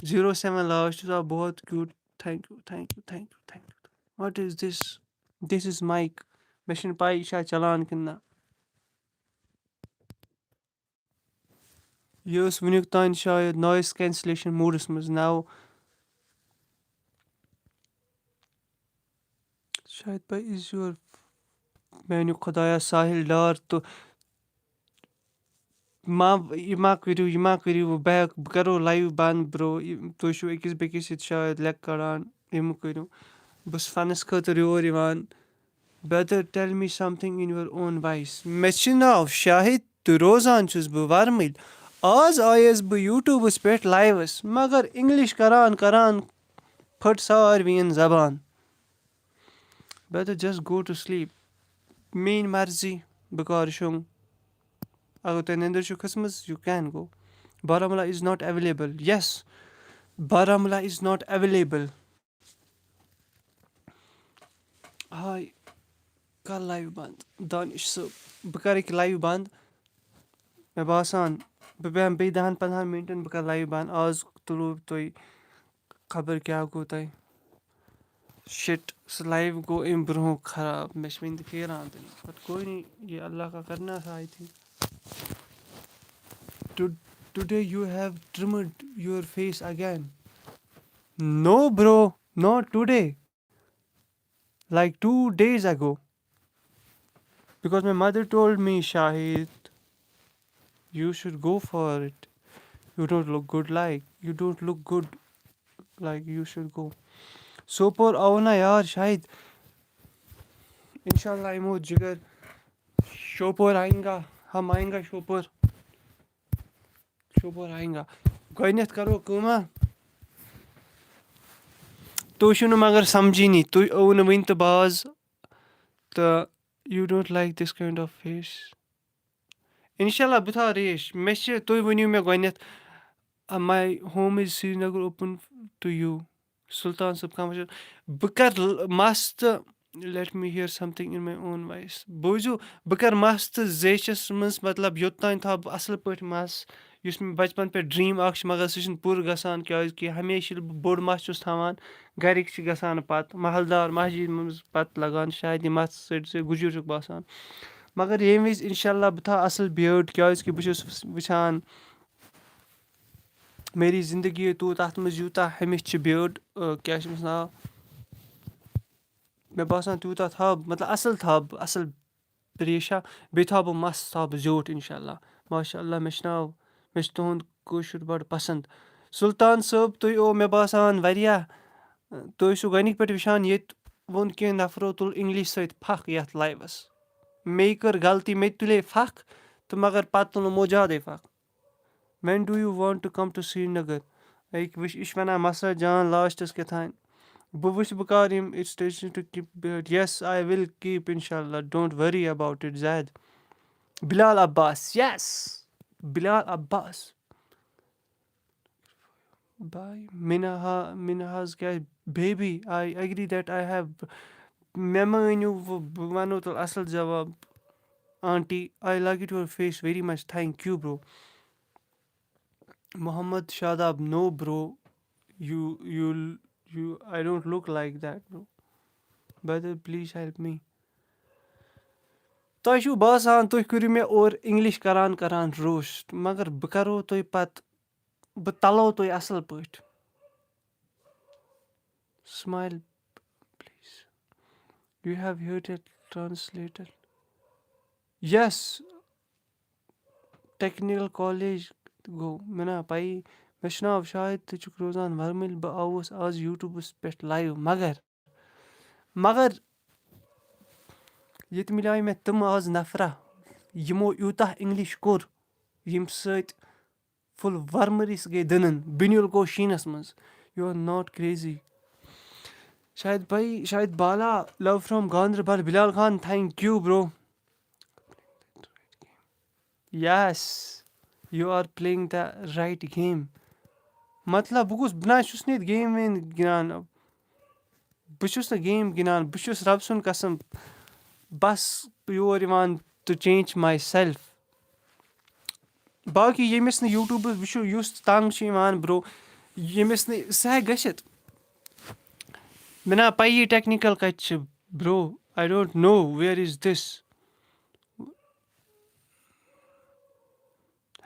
07 لاسٹ آ بہت cute thank you thank you thank you thank you. What is this is Mike مےٚ چھِنہٕ پَے یہِ چھا چلان کِنہٕ نہ. یہِ ٲس وٕنیُک تانۍ شاید نویِز کینسلیشن موٗڈَس منٛز ناو شاید بھائی اِز یور میانہِ خۄدایا ساحِل ڈار تہٕ یہِ ما کٔرِو بہٕ کَرو لایِو بنٛد برو. تُہۍ چھِو أکِس بیٚکِس سۭتۍ شاید لٮ۪کہٕ کَڑان یہِ مہٕ کٔرِو. بہٕ چھُس فَنَس خٲطرٕ یور یِوان. Brother tell me something in your own voice. مےٚ چھُ ناو شاہِد تہٕ روزان چھُس بہٕ وَرمٕلۍ. آز آیَس بہٕ یوٗٹوٗبَس پٮ۪ٹھ لایِوَس مگر اِنٛگلِش کَران پھٔٹ ساروِیَن زبان. بیٚدر جسٹ گو ٹُو سِلیٖپ. میٛٲنۍ مرضی بہٕ کَر شۄنٛگ. اگر تۄہہِ نیٚنٛدٕر چھُو کھٔژمٕژ you can go. Baramulla is not available. یَس بارہمولہ اِز ناٹ ایویلیبٕل. ہاے کَر لایِو بنٛد دانِش صٲب. بہٕ کَرٕ ییٚکیٛاہ لایِو بنٛد مےٚ باسان بہٕ بیٚہمہٕ بیٚیہِ 10-15 مِنٹَن بہٕ کَرٕ لایِو بنٛد. آز تُلوٗ تُہۍ خبر کیٛاہ گوٚو تۄہہِ. شِٹ سُہ لایِو گوٚو اَمہِ برٛونٛہہ خراب مےٚ چھِ وٕنہِ تہِ پھیران تَمہِ پَتہٕ کوئی نہٕ یہِ اللہ کا کرنا تھا I think. Today you have trimmed your face again. No bro not today like 2 days ago because my mother told me Shahid you should go for it. You don't look good like you should go. Sopore آو نا یار شاید اِنشاء اللہ یِمو جِگر شوپور آئینگا ہم آئینگا شوپور آئینگا. گۄڈٕنٮ۪تھ کَرو کٲمہ تُہۍ چھِو نہٕ مگر سَمجھٲنی تُہۍ آوٕ نہٕ وٕنہِ تہِ باز تہٕ you don't like this kind of face. اِنشاء اللہ بہٕ تھاو ریش مےٚ چھِ تُہۍ ؤنِو مےٚ گۄڈنٮ۪تھ my home is Srinagar open to you Sultan Sahab کانٛہہ بہٕ کَرٕ مَس تہٕ let me hear something in my own voice بوٗزِو بہٕ کَرٕ مَس تہٕ زیچھَس منٛز مطلب یوٚتانۍ تھاو بہٕ اَصٕل پٲٹھۍ مَس یُس مےٚ بَچپَن پٮ۪ٹھ ڈرٛیٖم اَکھ چھِ مگر سُہ چھُنہٕ پوٗرٕ گژھان کیٛازِکہِ ہمیشہِ ییٚلہِ بہٕ بوٚڑ مَس چھُس تھاوان گَرِکۍ چھِ گژھان پَتہٕ محلدار مسجِد منٛز پَتہٕ لَگان شاید یہِ مَس ژٔٹۍ گُجر چھُکھ باسان مگر ییٚمہِ وِزِ اِنشاء اللہ بہٕ تھاو اَصٕل بیٲرڈ کیٛازِکہِ بہٕ چھُس وٕچھان میری زندگی تو تَتھ منٛز یوٗتاہ ہُمِس چھِ بیٲرڈ کیٛاہ چھِ أمِس ناو مےٚ باسان تیوٗتاہ تھاو مطلب اَصٕل تھاو بہٕ اَصٕل ریشا بیٚیہِ تھاو بہٕ مَس تھاو بہٕ زیوٗٹھ اِنشاء اللہ ماشاء اللہ مےٚ چھُ ناو مےٚ چھُ تُہُنٛد کٲشُر بَڑٕ پَسنٛد سُلطان صٲب تُہۍ مےٚ باسان واریاہ تُہۍ ٲسِو گۄڈنِکۍ پٮ۪ٹھ وٕچھان ییٚتہِ ووٚن کینٛہہ نفرو تُل اِنٛگلِش سۭتۍ پھکھ یَتھ لایوَس مے کٔر غلطی مےٚ تہِ تُلے پھکھ تہٕ مگر پَتہٕ تُلنو یِمو زیادَے پھکھ وٮ۪ن ڈوٗ یوٗ وانٹ ٹُو کَم ٹُو سرینگر وٕچھ یہِ چھُ وَنان مسرت جان لاسٹَس کیٛاہ تھانۍ بہٕ وٕچھِ بہٕ کَر یِم to keep yes I will keep اِنشاء اللہ don't worry about it Zaid Bilal Abbas yes Bilal Abbas باے مِنہاز کیٛاہ baby I agree that I have مےٚ مہٕ أنِو بہٕ وَنو تیٚلہِ اَصٕل جواب auntie I like it your face very much thank you bro Mohammad Shadab no bro you I don't look like that bro brother please help me تۄہہِ چھُو باسان تُہۍ کٔرِو مےٚ اورٕ اِنٛگلِش کران روسٹ مگر بہٕ کَرو تۄہہِ پَتہٕ بہٕ تَلو تۄہہِ اَصٕل پٲٹھۍ smile please you have heard it translator yes technical college گوٚو مےٚ نا پَیی مےٚ چھُ ناو شاہِد ژٕ چھُکھ روزان وَرمٕلۍ بہٕ آوُس آز یوٗٹیوٗبَس پٮ۪ٹھ لایِو مگر ییٚتہِ مِلیو مےٚ تِم آز نفرا یِمو یوٗتاہ اِنٛگلِش کوٚر ییٚمہِ سۭتۍ فُل وَرمٕلِس گٔے دٕنَن بِنیُل گوٚو شیٖنَس منٛز یوٗ آر ناٹ کرٛیزی شاید بالا love from Ganderbal Bilal Khan thank you bro yes you are playing the right game مطلب بہٕ نہ چھُس نہٕ ییٚتہِ گیم ویم گِنٛدان بہٕ چھُس نہٕ گیم گِنٛدان بہٕ چھُس رۄبہٕ سُنٛد قسم بَس یور یِوان ٹُو چینٛج ماے سیلف باقٕے ییٚمِس نہٕ یوٗٹیوٗبَس وٕچھو یُس تنٛگ چھُ یِوان برو ییٚمِس نہٕ سُہ ہٮ۪کہِ گٔژھِتھ مےٚ نا پَیی ٹیکنِکَل کَتہِ چھِ bro I don't know where is this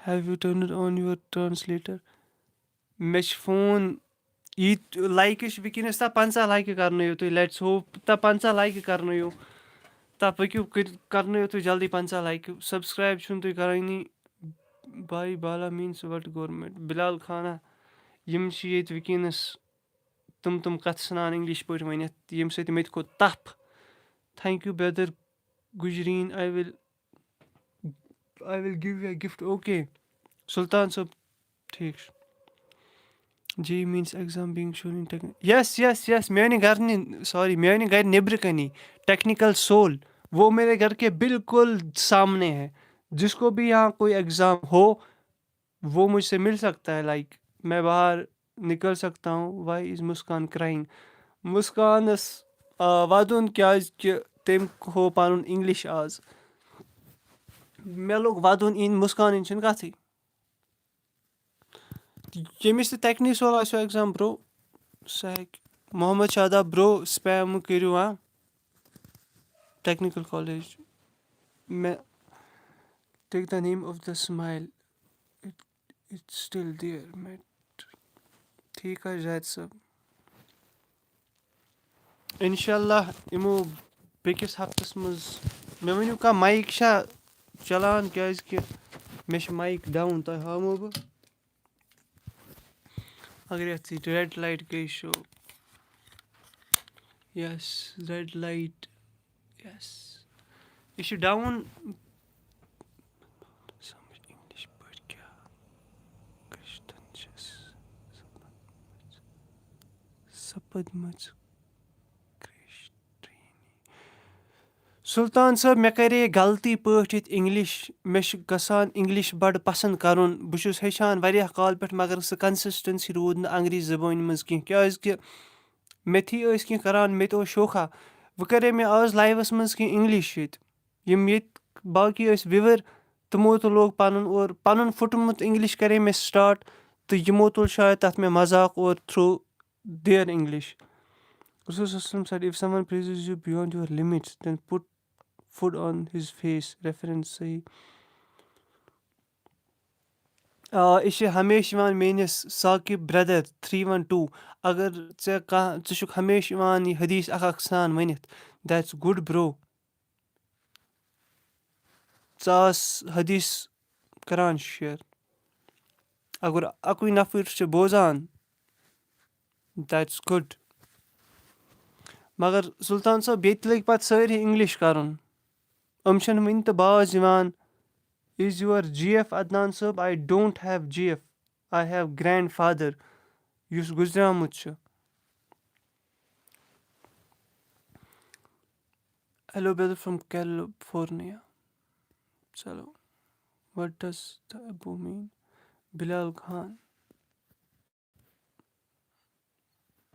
have you turned on your translator مےٚ چھِ فون ییٖتۍ لایکہٕ چھِ وٕنکیٚنَس 50 لایکہٕ کَرنٲیِو تُہۍ لیٹٕس ہوپ 50 لایکہٕ کَرنٲیِو پٔکِو کَرنٲیِو تُہۍ جلدی 50 لایکہٕ سبسکرایب چھُنہٕ تُہۍ کَرٲنی باے بالا میٖنٕز وٹ گورمٮ۪نٹ بِلال خانہ یِم چھِ ییٚتہِ وٕنکیٚنَس تِم کَتھٕ ژھٕنان اِنٛگلِش پٲٹھۍ ؤنِتھ ییٚمہِ سۭتۍ مےٚ تہِ کھوٚت تَپھ تھینک یوٗ برٛدر گُجریٖن I will give you a gift okay Sultan Sahab ٹھیٖک چھُ جے میٖنٕز ایٚگزام بینٛگ شوٗن یس میانہِ میانہِ گرِ نیٚبرٕ کَنی ٹیکنِکل سول وہ میرے گھر کے بالکل سامنے ہے جس کو بھی یہاں کوئی ایگزام ہو وہ مجھ سے مل سکتا ہے لائک میں باہر نکل سکتا ہوں وائی از مُسکان کرٛایِنٛگ مُسکانَس وَدُن کیٛازِکہِ تٔمۍ ہوو پَنُن اِنٛگلِش آز مےٚ لوٚگ وَدُن مُسکان چھِنہٕ کَتھٕے ییٚمِس تہِ ٹیکنی سول آسیو ایٚگزام برو سُہ ہیٚکہِ محمد شاداب برو سپیم مہٕ کٔرِو ٹیکنِکل کالیج مےٚ take the name of the smile it's still there مےٚ ٹھیٖک حظ زید صٲب اِنشاء اللہ یِمو بیٚکِس ہفتَس منٛز مےٚ ؤنِو کانٛہہ مایِک چھا چلان کیٛازِکہِ مےٚ چھِ مایِک ڈاوُن تۄہہِ ہاومو بہٕ اگر یَتھ یہِ رٮ۪ڈ لایٹ گٔے شو یس رٮ۪ڈ لایٹ یس یہِ چھُ ڈاوُن اِنٛگلِش پٲٹھۍ کیٛاہ سپدمٕژ سُلطان صٲب مےٚ کَرے غلطی پٲٹھۍ ییٚتہِ اِنٛگلِش مےٚ چھُ گژھان اِنٛگلِش بَڑٕ پَسنٛد کَرُن بہٕ چھُس ہیٚچھان واریاہ کالہٕ پٮ۪ٹھ مگر سُہ کَنسِسٹَنسی روٗد نہٕ انٛگریٖزی زبٲنۍ منٛز کینٛہہ کیٛازِکہِ میٚتھی ٲسۍ کینٛہہ کَران مےٚ تہِ اوس شوقا وۄنۍ کَرے مےٚ آز لایفَس منٛز کینٛہہ اِنٛگلِش ییٚتہِ یِم ییٚتہِ باقٕے ٲسۍ وِوَر تِمو تہِ لوگ پَنُن اور پَنُن پھُٹمُت اِنٛگلِش کَرے مےٚ سٹاٹ تہٕ یِمو تُل شاید تَتھ مےٚ مذاق اور through their English said if someone praises you beyond your limits then put food on his face reference صحیح یہِ چھِ ہمیشہِ یِوان میٲنِس ساقِب برٛدر 312 اگر ژےٚ کانٛہہ ژٕ چھُکھ ہمیشہِ یِوان یہِ حدیٖث اکھ سان ؤنِتھ دیٹٕس گُڈ برو ژٕ آس حدیٖث کران شِیر اگر اَکُے نفر چھُ بوزان دیٹٕس گُڈ مگر سُلطان صٲب ییٚتہِ لٔگۍ پَتہٕ سٲری اِنٛگلِش کَرُن یِم چھِنہٕ وٕنہِ تہِ باز یِوان is your G F Adnan Sahab I don't have G F I have grandfather یُس گُزریومُت چھُ ہیلو برٛدر فرٛام کیلفورنیا چلو وٹ ڈز د ابو میٖن بِلال خان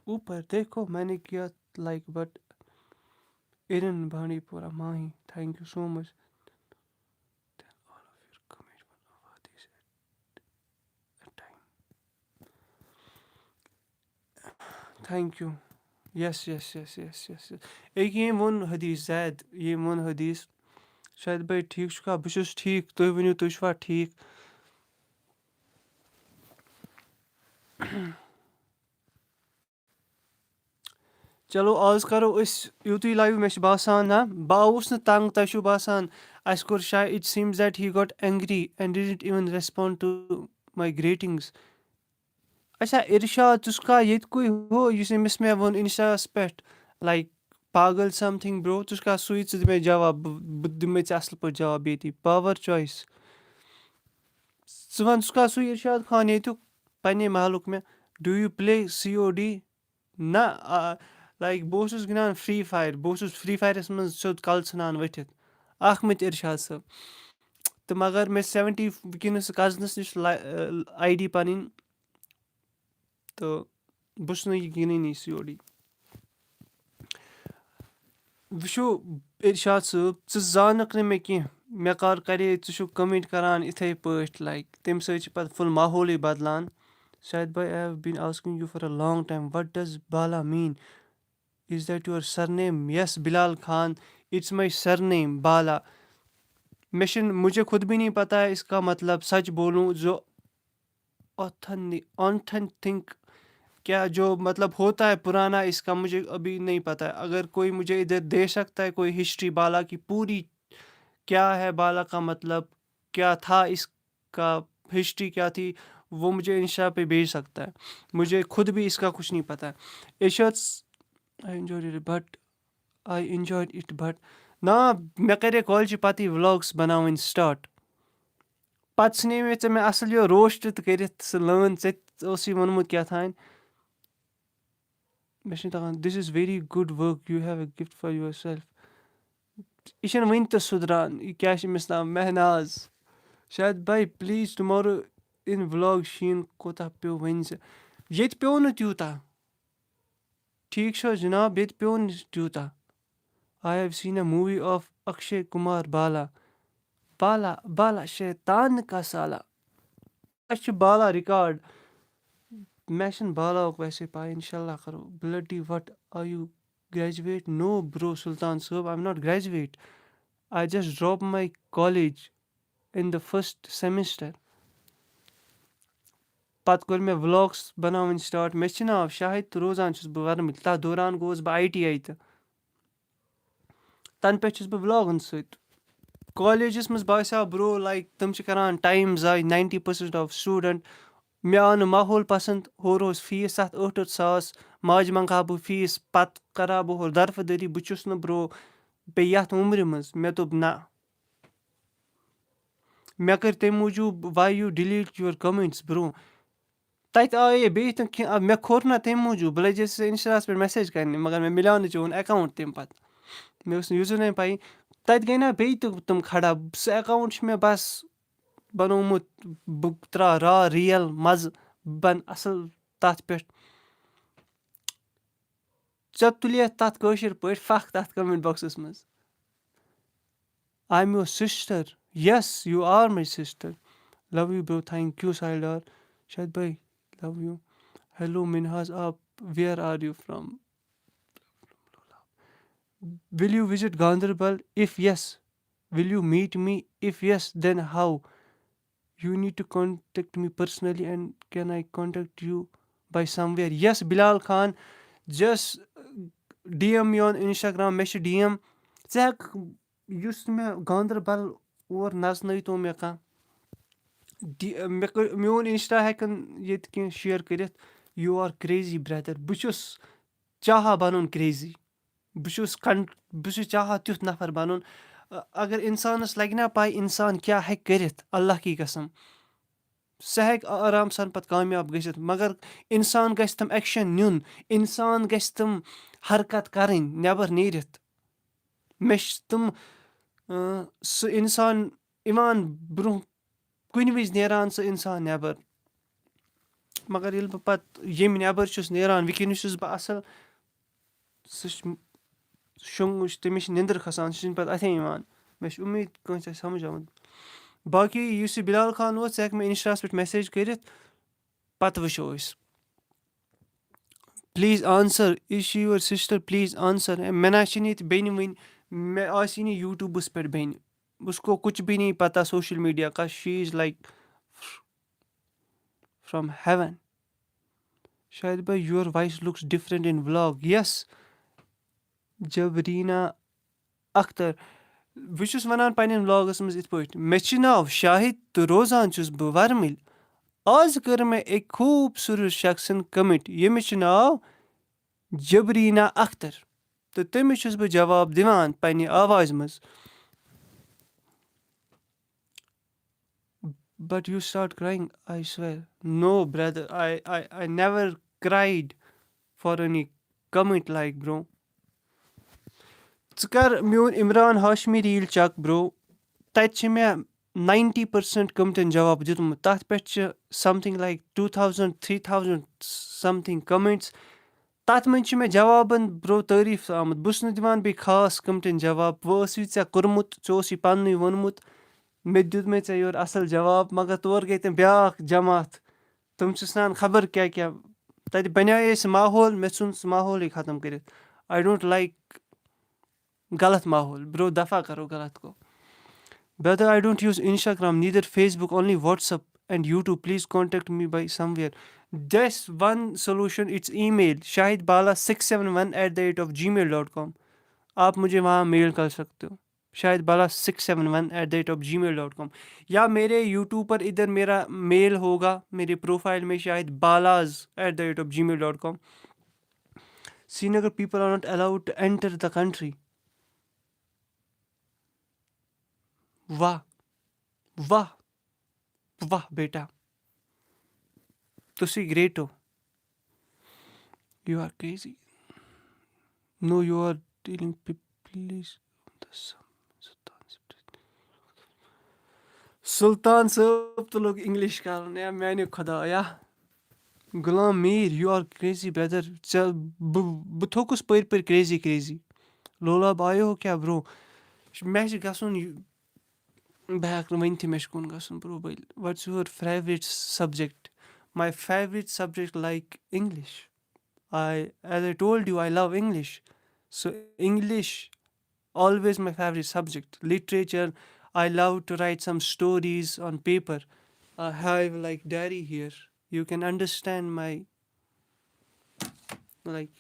اوپر دیکھو میں نے کیا لائک بٹ ایرن بانڈی پورہ ماہی thank you so much thank U یس یس یس یس یس أکہِ ییٚمۍ ووٚن حدیٖث زید ییٚمۍ ووٚن حدیٖث شاید بھائی ٹھیٖک چھُکھا بہٕ چھُس ٹھیٖک تُہۍ ؤنِو تُہۍ چھُوا ٹھیٖک چلو آز کَرو أسۍ یِتُے لایِو مےٚ چھُ باسان نہ بہٕ آوُس نہٕ تنٛگ تۄہہِ چھُو باسان اَسہِ کوٚر شاید it seems that he got angry and didn't even respond to my greetings اچھا اِرشاد ژٕ چھُکھا ییٚتہِ ہُہ یُس أمِس مےٚ ووٚن اِنسٹاہَس پٮ۪ٹھ لایک پاگل سَمتھِنٛگ برو ژٕ چھُکھا سُے ژٕ دِ مےٚ جواب بہٕ دِمَے ژےٚ اَصٕل پٲٹھۍ جواب ییٚتی پاوَر چویِس ژٕ وَن ژٕ چھُکھا سُے اِرشاد خان ییٚتیُک پنٛنہِ محلُک مےٚ do you play C O D نہ لایک بہٕ اوسُس گِنٛدان فرٛی فایر بہٕ اوسُس فرٛی فایرَس منٛز سیوٚد کَلہٕ ژھٕنان ؤتھِتھ اَکھ مِتھ اِرشاد صٲب تہٕ مگر مےٚ 70 وٕنکٮ۪نَس کَزنَس نِش آی ڈی پَنٕنۍ تہٕ بہٕ چھُس نہٕ یہِ گِنٛدٲنی سی او ڈی وٕچھو اِرشاد صٲب ژٕ زانکھ نہٕ مےٚ کینٛہہ مےٚ کر کَرے ژٕ چھُکھ کٔمٮ۪نٛٹ کَران یِتھَے پٲٹھۍ لایک تَمہِ سۭتۍ چھِ پَتہٕ فُل ماحولٕے بَدلان شاید بھائی I have been asking you for a long time what does Bala mean is that your surname yes Bilal Khan it's my surname Bala مےٚ چھِنہٕ مُجھے خود بھی نہیں پتہ ہے اِس کا مطلب سچ بولوں جو آتھنٹِک کیا جو مطلب ہوتا ہے پرانا اس کا مجھے ابھی نہیں پتہ ہے اگر کوئی مجھے ادھر دے سکتا ہے کوئی ہسٹری بالا کی پوری کیا ہے بالا کا مطلب کیا تھا اس کا ہسٹری کیا تھی وہ مجھے انسٹا پہ بھیج سکتا ہے مجھے خود بھی اس کا کچھ نہیں پتہ ہے but I enjoyed it but نا مےٚ کَرے کالجہِ پَتہٕ وٕلاگٕس بَناوٕنۍ سٹاٹ پَتہٕ ژھٕنے مےٚ ژےٚ مےٚ اَصٕل یہِ روسٹ تہِ کٔرِتھ سُہ لٲن ژےٚ تہِ اوسُے ووٚنمُت کیٛاہ تھانۍ مےٚ چھُنہٕ تَگان this is very good work you have a gift for yourself یہِ چھِنہٕ وٕنہِ تہِ سُدران یہِ کیٛاہ چھِ أمِس ناو مہناز شاید بھائی پٕلیٖز ٹُمارو اِن وٕلاگ شیٖن کوتاہ پیوٚو ؤنۍ زِ ییٚتہِ پیوٚو نہٕ تیوٗتاہ ٹھیٖک چھُ حظ جِناب ییٚتہِ پیوٚو نہٕ تیوٗتاہ I have scene A movie of Akshay Kumar بالا بالا بالا شیطان کا سالا اَسہِ چھُ بالا رِکاڈ مےٚ چھِنہٕ بالاہُک ویسے پاے اِنشاء اللہ کَرو بٕلڈی وٹ آر یوٗ گریجویٹ نو برو سُلطان صٲب I am not graduate I just drop my college in the first semester پَتہٕ کوٚر مےٚ وٕلاگٕس بَناوٕنۍ سٹاٹ مےٚ چھِ ناو شاہِد تہٕ روزان چھُس بہٕ وَرمٕلۍ تَتھ دوران گوٚوُس بہٕ آی ٹی آی تہٕ تَنہٕ پٮ۪ٹھ چھُس بہٕ وٕلاگَن سۭتۍ کالیجَس منٛز باسیٛو برو لایک تِم چھِ کَران ٹایم ضایع 90% آف سٹوٗڈَنٛٹ مےٚ آو نہٕ ماحول پَسنٛد ہورٕ اوس فیٖس 7-8 ساس ماجہِ منٛگہٕ ہا بہٕ فیٖس پَتہٕ کَرٕ ہا بہٕ ہورٕ درفہٕ دٔری بہٕ چھُس نہٕ برو بیٚیہِ یَتھ عُمرِ منٛز مےٚ دوٚپ نہ مےٚ کٔرۍ تَمہِ موٗجوٗب واے یوٗ ڈِلیٖٹ یُوَر کومٮ۪نٛٹٕس برٛونٛہہ تَتہِ آیے بیٚیہِ تہِ کینٛہہ مےٚ کھوٚر نہ تَمہِ موٗجوٗب بہٕ لَجے سُہ اِنسٹاہَس پٮ۪ٹھ مٮ۪سیج کَرنہِ مگر مےٚ مِلیو نہٕ چون اٮ۪کاوُنٛٹ تَمہِ پَتہٕ مےٚ ٲس نہٕ یوٗزَر نیم پَیی تَتہِ گٔے نا بیٚیہِ تہِ تِم کھڑا سُہ اٮ۪کاوُنٛٹ چھُ مےٚ بَس بَنومُت بہٕ ترٛاو ریل مَزٕ بہٕ بَنہٕ اَصٕل تَتھ پٮ۪ٹھ ژےٚ تُلِتھ تَتھ کٲشِر پٲٹھۍ پھکھ تَتھ کَمٮ۪نٛٹ بۄکسَس منٛز I am your sister yes you are my sister love you bro thank you سایڈار شاید بھائی لَو یوٗ ہیلو مِنہاز آپ where are you from will you visit Ganderbal if yes will you meet me if yes then how you need to contact me personally and can I contact you by somewhere yes Bilal Khan just DM me on Instagram مےٚ چھِ DM ژٕ ہٮ۪کہٕ یُس مےٚ گاندربل اور نژنٲیتو مےٚ کانٛہہ میون اِنسٹا ہٮ۪کَن ییٚتہِ کینٛہہ شِیر کٔرِتھ یوٗ آر کرٛیزی برٛدر بہٕ چھُس چاہان بَنُن کرٛیزی بہٕ چھُس چاہان تیُتھ نفر بَنُن اگر اِنسانَس لَگہِ نا پَے اِنسان کیٛاہ ہٮ۪کہِ کٔرِتھ اللہ کی قسم سُہ ہٮ۪کہِ آرام سان پَتہٕ کامیاب گٔژھِتھ مگر اِنسان گژھِ تِم اٮ۪کشَن نیُن اِنسان گژھِ تِم حرکت کَرٕنۍ نٮ۪بر نیٖرِتھ مےٚ چھِ تِم سُہ اِنسان یِوان برٛونٛہہ کُنہِ وِزِ نیران سُہ اِنسان نٮ۪بر مگر ییٚلہِ بہٕ پَتہٕ ییٚمہِ نٮ۪بر چھُس نیران وٕنکٮ۪نَس چھُس بہٕ اَصٕل سُہ چھُ شۄنٛگُن تٔمِس چھِ نِندٕر کھسان سُہ چھِنہٕ پَتہٕ اَتھے یِوان مےٚ چھِ اُمید کٲنٛسہِ آسہِ سَمٕجھ آمُت باقٕے یُس یہِ بِلال خان اوس ژٕ ہٮ۪کہٕ مےٚ اِنسٹاہَس پٮ۪ٹھ میسیج کٔرِتھ پَتہٕ وٕچھو أسۍ please answer is she your sister please answer مےٚ نہ چھِنہٕ ییٚتہِ بیٚنہِ وٕنہِ مےٚ آسی نہٕ یوٗٹیوٗبَس پٮ۪ٹھ بیٚنہِ اُسکو کُچھ بھی نہیں پَتہ سوشَل میٖڈیا کا شی اِز لایک فرٛام ہٮ۪وَن شاید بھائی یور وایِس لُکس ڈِفرنٛٹ اِن وٕلاگ یَس جبریٖنا اختر بہٕ چھُس وَنان پنٛنٮ۪ن وٕلاگَس منٛز یِتھ پٲٹھۍ مےٚ چھِ ناو شاہِد تہٕ روزان چھُس بہٕ وَرمٕلۍ آز کٔر مےٚ أکۍ خوٗبصوٗرت شخصن کَمِٹ ییٚمِس چھُ ناو جبریٖنا اختر تہٕ تٔمِس چھُس بہٕ جواب دِوان پنٛنہِ آوازِ منٛز but you start crying I swear no brother I never کرٛایڈ for أنی کَمٕنٹ لایک برٛو ژٕ کر میون عمران ہاشمی ریٖل چَک برٛو تَتہِ چھِ مےٚ 90% کٔمٹَن جواب دیُتمُت تَتھ پٮ۪ٹھ چھِ سَمتھِنٛگ لایک 2000 3000 سَمتھِنٛگ کَمٮ۪نٛٹٕس تَتھ منٛز چھِ مےٚ جوابَن برٛو تعٲریٖف آمُت بہٕ چھُس نہٕ دِوان بیٚیہِ خاص کٔمٹَن جواب وۄنۍ ٲسٕے ژےٚ کوٚرمُت ژےٚ اوسُے پَننُے ووٚنمُت مےٚ دیُت مےٚ ژےٚ یورٕ اَصٕل جواب مگر تورٕ گٔے تِم بیٛاکھ جماعت تِم چھِ سَنان خبر کیٛاہ کیٛاہ تَتہِ بَنیٛاے سُہ ماحول مےٚ ژھُن سُہ ماحولٕے ختم کٔرِتھ آی ڈونٛٹ لایک غلط ماحول برٛو دَفا کَرو غلط گوٚو brother I don't use Instagram neither Facebook only WhatsApp and YouTube please contact me by somewhere this one solution it's email shahidbala 671@gmail.com آپ مجھے وہاں میل کر سکتے ہو shahidbala 671@gmail.com یا میرے یوٹیوب پر ادھر میرا میل ہوگا میرے پروفائل میں shahidbalas@gmail.com Srinagar people are not allowed to enter the country واہ واہ واہ بیٹا تُسی گرٛیٹ ہو you are crazy no you are dealing please Sultan Sahab تہٕ لوٚگ اِنٛگلِش کَرُن یا میٛانہِ خۄدایا Ghulam Mir you are crazy brother ژےٚ بہٕ تھوٚکُس پٔرۍ پٔرۍ کرٛیزی لولاب آیو کیٛاہ برٛو مےٚ چھِ گژھُن بہٕ ہٮ۪کہٕ نہٕ ؤنۍتھٕے مےٚ چھُ کُن گژھُن برٛو بٔلۍ what's your favourite subject my favourite subject like English as I told you I love English so English always my favorite subject literature I love to write some stories on paper I have like diary here you can understand my like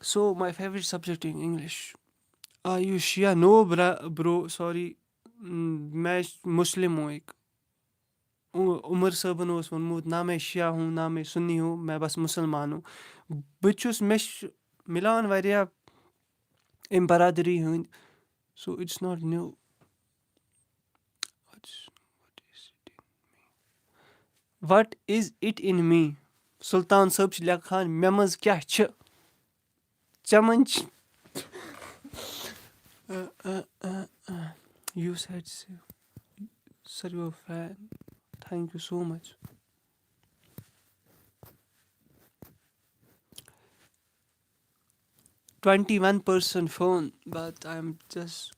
so my favorite subject in English are you Shia no bro sorry मैं मुस्लिम हूँ एक उमर صٲبن اوس ووٚنمُت نہ میں شِیا ہوں نہ میں سُنی ہوں میں بس مُسلمان ہوں بہٕ چھُس مےٚ چھُ مِلان واریاہ اَمہِ برادٔری ہٕنٛدۍ so it's not new what is it in me Sultan Sahab چھِ لیکھان مےٚ منٛز کیٛاہ چھِ ژےٚ منٛز چھِ Uh, uh, uh, you said so. Sir, you're a fan. Thank you so much. 21% phone, but I'm just.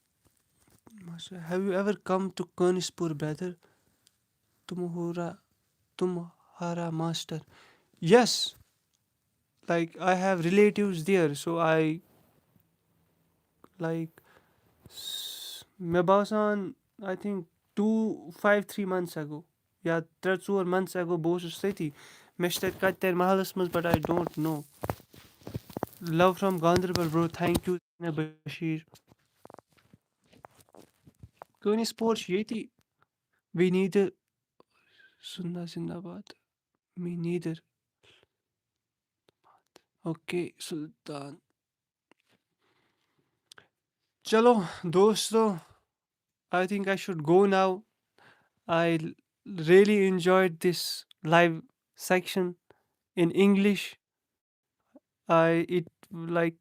Have you ever come to Kanispur, brother? Tumhara, Tumhara master. Yes, like I have relatives there, so I like. مےٚ باسان I think 3 months ago یا 3-4 months ago بہٕ اوسُس تٔتی مےٚ چھِ تَتہِ کَتہِ تانۍ محلَس منٛز Bhat I don't know. Love from Ganderbal, bro. Thank you, Bashir. Kani Sport چھِ ییٚتی. We neither. Sunna Zindabad. Me neither. Okay, Sultan. Chalo, dosto. I think I should go now. I really enjoyed this live section in English. It like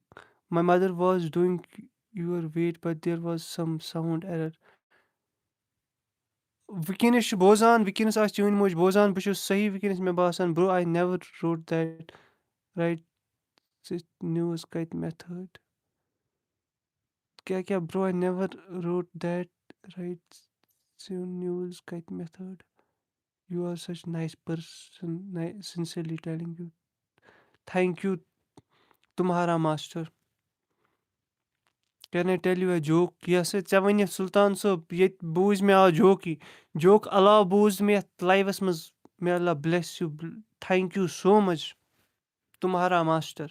my mother was doing your weight, but there was some sound error. Witness چھُ بوزان وٕنکیٚنس آسہِ چٲنۍ موج بوزان بہٕ چھُس صحیح وٕنکیٚنس مےٚ باسان bro I never wrote that right news کَتہِ method کیٛاہ bro I never wrote that right news کَتہِ method you are such nice person sincerely telling you thank you تُمہارا master. Can I tell you a joke? Yes, ژےٚ وَنہِ سُلطان صٲب ییٚتہِ بوٗزۍ مےٚ آز jockey جوک علاوٕ بوٗز مےٚ یَتھ لایوَس منٛز may Allah bless you. Thank you so much. تُمہارا master.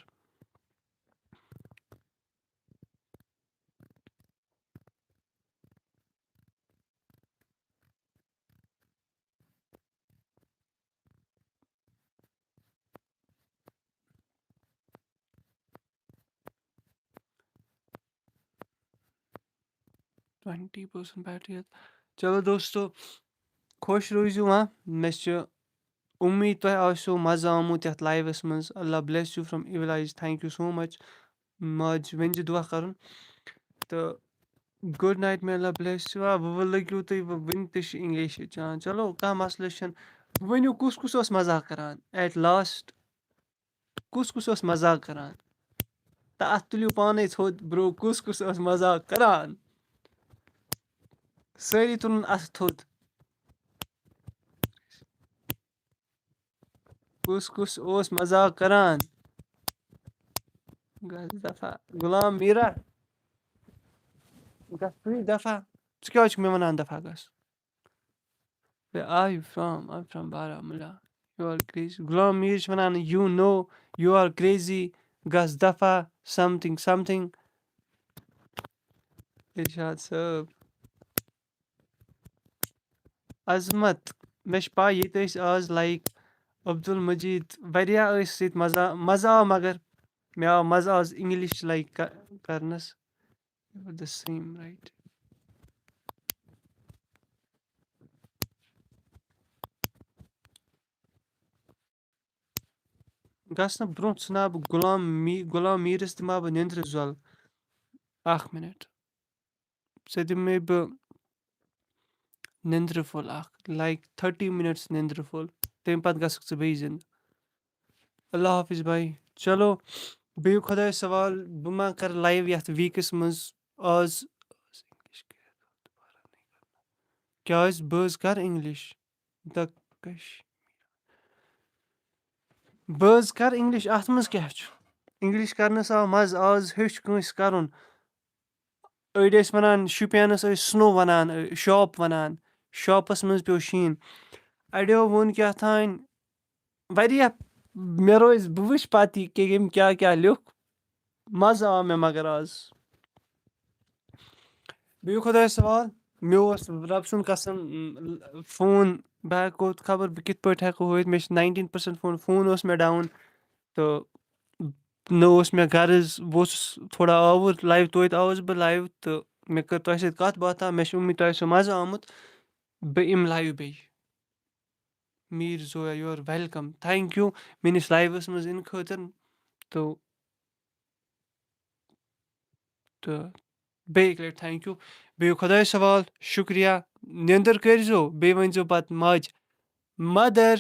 $20% battery. چلو دوستو خۄش روٗزِو ہاں مےٚ چھِ اُمید تۄہہِ آسیو مَزٕ آمُت یَتھ لایوَس منٛز اللہ bless you from evil eyes. Thank you so much. ماجہِ ؤنۍ زِ دُعا کَرُن تہٕ good night may Allah bless you. وۄنۍ لٔگِو تُہۍ وٕنہِ تہِ چھِ اِنٛگلِش ہیٚچھان چلو کانٛہہ مَسلہٕ چھُنہٕ ؤنِو کُس اوس مزاق کران ایٹ لاسٹ کُس اوس مزاق کران تہٕ اَتھ تُلِو پانے تھوٚد برو کُس اوس مزاق کران سٲری تُلُن اَتھٕ تھوٚد کُس اوس مزاق کران گژھ دفا غلام میٖرا گژھ ژٕے دفا ژٕ کیٛازِ چھُکھ مےٚ وَنان دفا گژھ Where are you from? I'm from Baramulla. You are crazy. Ghulam Mir چھِ وَنان you know you are crazy گژھ دفا something. اِرشاد صٲب عظمت مےٚ چھِ پاے ییٚتہِ ٲسۍ آز لایک عبدل مجیٖد واریاہ ٲسۍ ییٚتہِ مزٕ آو مگر مےٚ آو مزٕ آز اِنٛگلِش لایک کرنَس the same right. گژھنہٕ برونٛہہ ژھٕنہٕ بہٕ غلام میٖرَس دِمہٕ بہٕ نیٚنٛدرِ زۄل 1 minute ژےٚ دِمَے بہٕ نیٚنٛدرِ پھوٚل اکھ لایک 30 minutes نیٚنٛدرِ پھوٚل تَمہِ پَتہٕ گژھکھ ژٕ بیٚیہِ زِنٛدٕ اللہ حافِظ بھاے چلو بِہِو خۄدایَس سوال بہٕ ما کَرٕ لایِو یَتھ ویٖکَس منٛز آز کیٛازِ بہٕ حظ کَرٕ اِنٛگلِش بہٕ حظ کَرٕ اِنٛگلِش اَتھ منٛز کیٛاہ چھُ اِنٛگلِش کَرنَس آو مَزٕ آز ہیوٚچھ کٲنٛسہِ کَرُن أڑۍ ٲسۍ وَنان شُپیَنَس ٲسۍ سٕنو وَنان شاپ وَنان شاپَس منٛز پیوٚو شیٖن اَڑیو ووٚن کیٛاہ تھانۍ واریاہ مےٚ روزِ بہٕ وٕچھِ پَتہٕ یہِ کہِ ییٚمۍ کیٛاہ لیوٚکھ مَزٕ آو مےٚ مگر آز بِہِو خۄدایَس حوال مےٚ اوس رۄبہٕ سُنٛد قسم فون بہٕ ہٮ۪کو خبر بہٕ کِتھ پٲٹھۍ ہٮ۪کو ہٲیِتھ مےٚ چھِ 19% فون اوس مےٚ ڈاوُن تہٕ نہ اوس مےٚ غرض بہٕ اوسُس تھوڑا آوُر لایِو تویتہِ آوُس بہٕ لایِو تہٕ مےٚ کٔر تۄہہِ سۭتۍ کَتھ باتھا مےٚ چھِ اُمید تۄہہِ آسیو مَزٕ آمُت بہٕ یِمہٕ لایِو بیٚیہِ Mir Zoya you are welcome thank you میٛٲنِس لایِوَس منٛز یِنہٕ خٲطرٕ تہٕ بیٚیہِ اَکہِ لَٹہِ تھینک یوٗ بیٚیہِ خۄدایَس سوال شُکریہ نیٚنٛدٕر کٔرۍزیو بیٚیہِ ؤنۍزیو پَتہٕ ماجہِ مَدر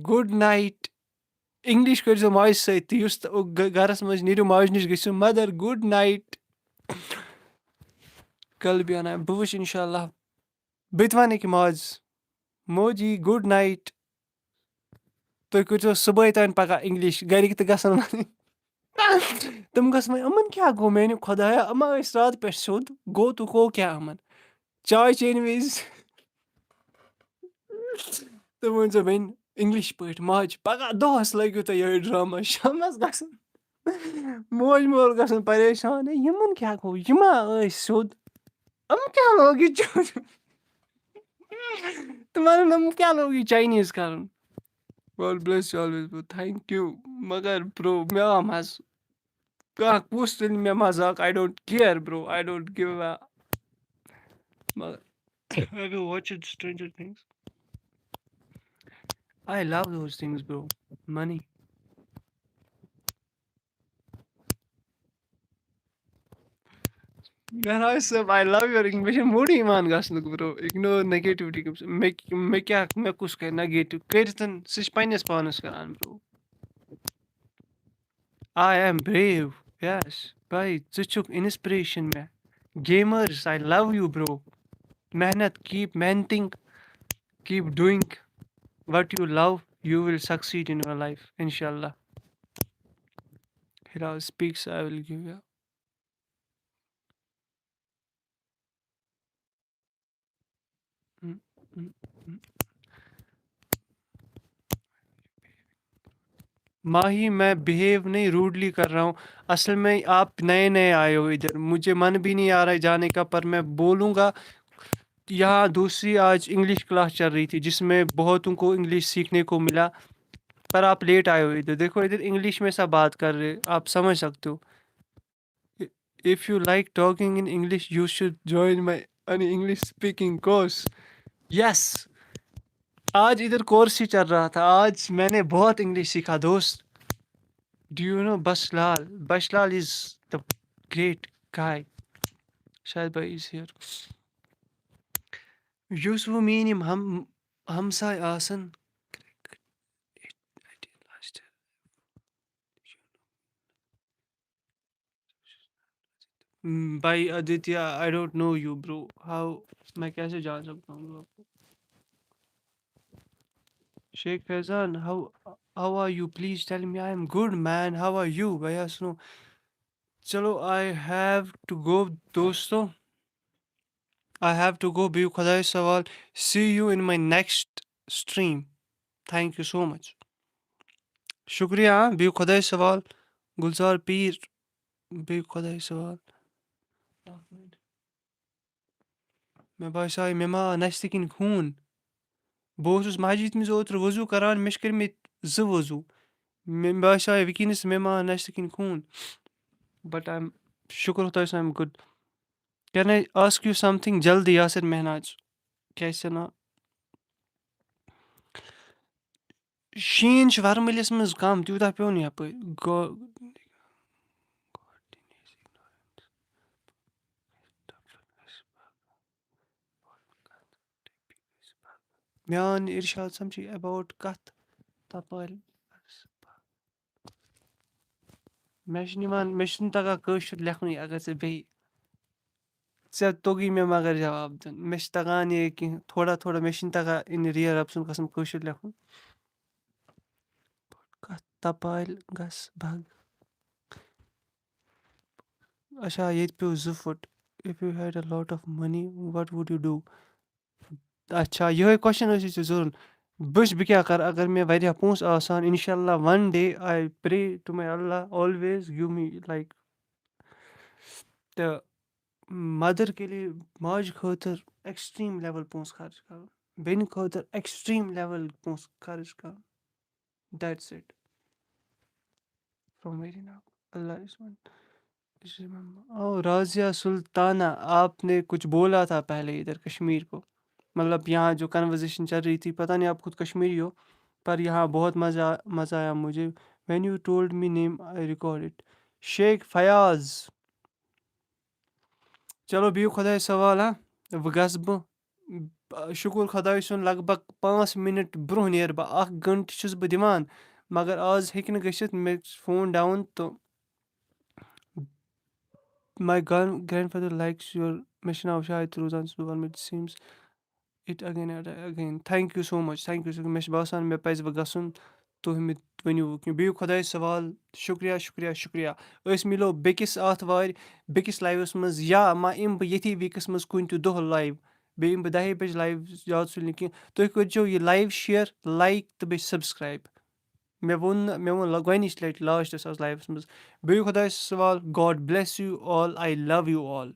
گُڈ نایٹ اِنٛگلِش کٔرۍزیو ماجہِ سۭتۍ تہٕ یُس گَرَس منٛز نیٖرِو ماجہِ نِش گٔژھِو مَدر گُڈ نایٹ کَلہٕ بیٚہنا بہٕ وٕچھِ اِنشاء اللہ بہٕ تہِ وَنہٕ أکہِ ماز موجی گُڈ نایٹ تُہۍ کٔرۍزیو صُبحٲے تام پَگاہ اِنٛگلِش گَرِکۍ تہِ گژھن وَنٕنۍ تِم گژھن وۄنۍ یِمَن کیٛاہ گوٚو میٛانہِ خۄدایا یِم ہا ٲسۍ راتہٕ پٮ۪ٹھ سیوٚد گوٚو تہٕ گوٚو کیٛاہ یِمَن چاے چیٚنہٕ وِزِ تِم ؤنۍزیو بیٚنہِ اِنٛگلِش پٲٹھۍ ماجہِ پَگاہ دۄہَس لٲگِو تُہۍ یِہوٚے ڈرٛاما شامنَس گژھن موج مول گژھن پریشان ہے یِمَن کیٛاہ گوٚو یِم ہا ٲسۍ سیوٚد یِم کیٛاہ لوگ یہِ تِم وَنن یِم کیٛاہ لوگ یہِ چاینیٖز کَرُن God bless you always bro thank you مگر برو مےٚ آو مَزٕ کانٛہہ کُس تُلہِ مےٚ مزاق I don't care bro I don't give a have you watched Stranger Things I love those things bro money I love your English مےٚ چھُنہٕ موٗڈٕے یِوان گژھنُک برو اِگنور نگیٹِوٹی مےٚ کُس کَرِ نگیٹِو کٔرِتھ سُہ چھِ پنٛنِس پانَس کَران برو I am brave yes بھاے ژٕ چھُکھ اِنسپریشن مےٚ گیمٲرٕس I love you bro محنت keep محنتِنٛگ keep doing what you love you will succeed in your life inshallah Hira speaks I will give you माही मैं बिहेव नहीं रूडली कर रहा हूँ असल में आप नए नए आए हो इधर मुझे मन भी नहीं आ रहा है जाने का पर मैं बोलूँगा यहाँ दूसरी आज इंग्लिश क्लास चल रही थी जिसमें बहुतों को इंग्लिश सीखने को मिला पर आप लेट आए हो इधर देखो इधर इंग्लिश में सब बात कर रहे आप समझ सकते हो if you like talking in English you should join my any English speaking course yes आज इधर कोर्स ही चल रहा था आज मैंने बहुत इंग्लिश सीखा दोस्त Do you know Baslal? Baslal is the great guy. Shahid bhai is here. یُس وۄنۍ میٛٲنۍ یِم ہمساے آسَن भाई Aditya I don't know you bro. How मैं कैसे जान सकता हूँ आपको Sheikh Faizan how are you please tell me I am good man how are you भैया सुनो चलो I have to go दोस्तों I have to go بِہِو خۄدایَس سوال see you in my next stream thank you so much شُکریہ بِہِو خۄدایَس سوال گُلزار پیٖر بِہِو خۄدایَس سوال مےٚ باسیٛو مےٚ ما آو نَستہِ کِنۍ خوٗن بہٕ اوسُس مسجِد منٛز اوترٕ وضوٗ کران مےٚ چھِ کٔرمٕتۍ 2 وضوٗ مےٚ باسیٛو وٕنکٮ۪نَس مےٚ ما آو نَستہِ کِنۍ خوٗن بٹ آی ایم شُکُر خۄدایَس کُن I am good can I ask you something جلدی یاسر مہناز کیٛاہ چھِ ناو شیٖن چھُ وَرمٕلِس منٛز کَم تیوٗتاہ پیوٚو نہٕ یَپٲرۍ مےٚ آو نہٕ اِرشاد سَمجھی اٮ۪باوُٹ کَتھ تَپٲرۍ مےٚ چھُنہٕ یِوان مےٚ چھُنہٕ تَگان کٲشُر لیکھنُے اگر ژٕ بیٚیہِ ژےٚ توٚگُے مےٚ مگر جواب دیُن مےٚ چھِ تَگان یہِ کینٛہہ تھوڑا تھوڑا مےٚ چھِنہٕ تَگان اِن رِیَل رَب سُنٛد قسم کٲشُر لیکھُن کَتھ تَپالہِ گژھ بَگ اچھا ییٚتہِ پیوٚو 2 foot if you had a lot of money what would you do اچھا یِہوٚے کوسچن ٲسی ژےٚ ضوٚرَتھ بہٕ کیٛاہ کَرٕ اگر مےٚ واریاہ پونٛسہٕ آسان اِنشاء اللہ وَن ڈے آی پرٛے ٹُو ماے اللہ آلویز گِو می لایک تہٕ مَدر کے لیے ماجہِ خٲطرٕ ایٚکٕسٹرٛیٖم لیوَل پونٛسہٕ خرٕچ کَرُن بیٚنہِ خٲطرٕ ایٚکٕسٹرٛیٖم لیوَل پونٛسہٕ خرٕچ کَرُن دیٹٕس اِٹ فرٛام ویری ناو اللہ اِز وَن او رازیہ سلطانہ آپ نے کچھ بولا تھا پہلے ادھر کشمیر کو مطلب یہاں جو کنورزیشن چل رہی تھی پتہ نہیں آپ خود کشمیری ہو پر یہاں بہت مزہ آیا مجھے when you told me name I record it Sheikh Fayaz چلو بِہِو خۄدایَس سوال ہا وۄنۍ گژھٕ بہٕ شُکُر خۄداے سُنٛد لگ بگ 5 مِنٹ برونٛہہ نیرٕ بہٕ 1 گٲنٛٹہٕ چھُس بہٕ دِوان مگر آز ہیٚکہِ نہٕ گٔژھِتھ مےٚ چھُ فون ڈاوُن تہٕ my grandfather likes your مےٚ چھُ ناو شاہِد روزان seems it again again thank you so much thank you so مےٚ چھُ باسان مےٚ پَزِ وۄنۍ گژھُن تُہۍ مےٚ ؤنِو کینٛہہ بِہِو خۄدایَس سوال شُکریہ شُکریہ شُکریہ أسۍ مِلو بیٚکِس آتھوارِ بیٚکِس لایوَس منٛز یا ما یِمہٕ بہٕ ییٚتھی ویٖکَس منٛز کُنہِ تہِ دۄہ لایِو بیٚیہِ یِمہٕ بہٕ 10 بَجہِ لایِو یاد سُلہِ نہٕ کینٛہہ تُہۍ کٔرۍزیو یہِ لایِو شِیَر لایک تہٕ بیٚیہِ سبسکرایب مےٚ ووٚن گۄڈنِچ لَٹہِ لاسٹَس آز لایِوَس منٛز بِہِو خۄدایَس سوال God bless you all I love you all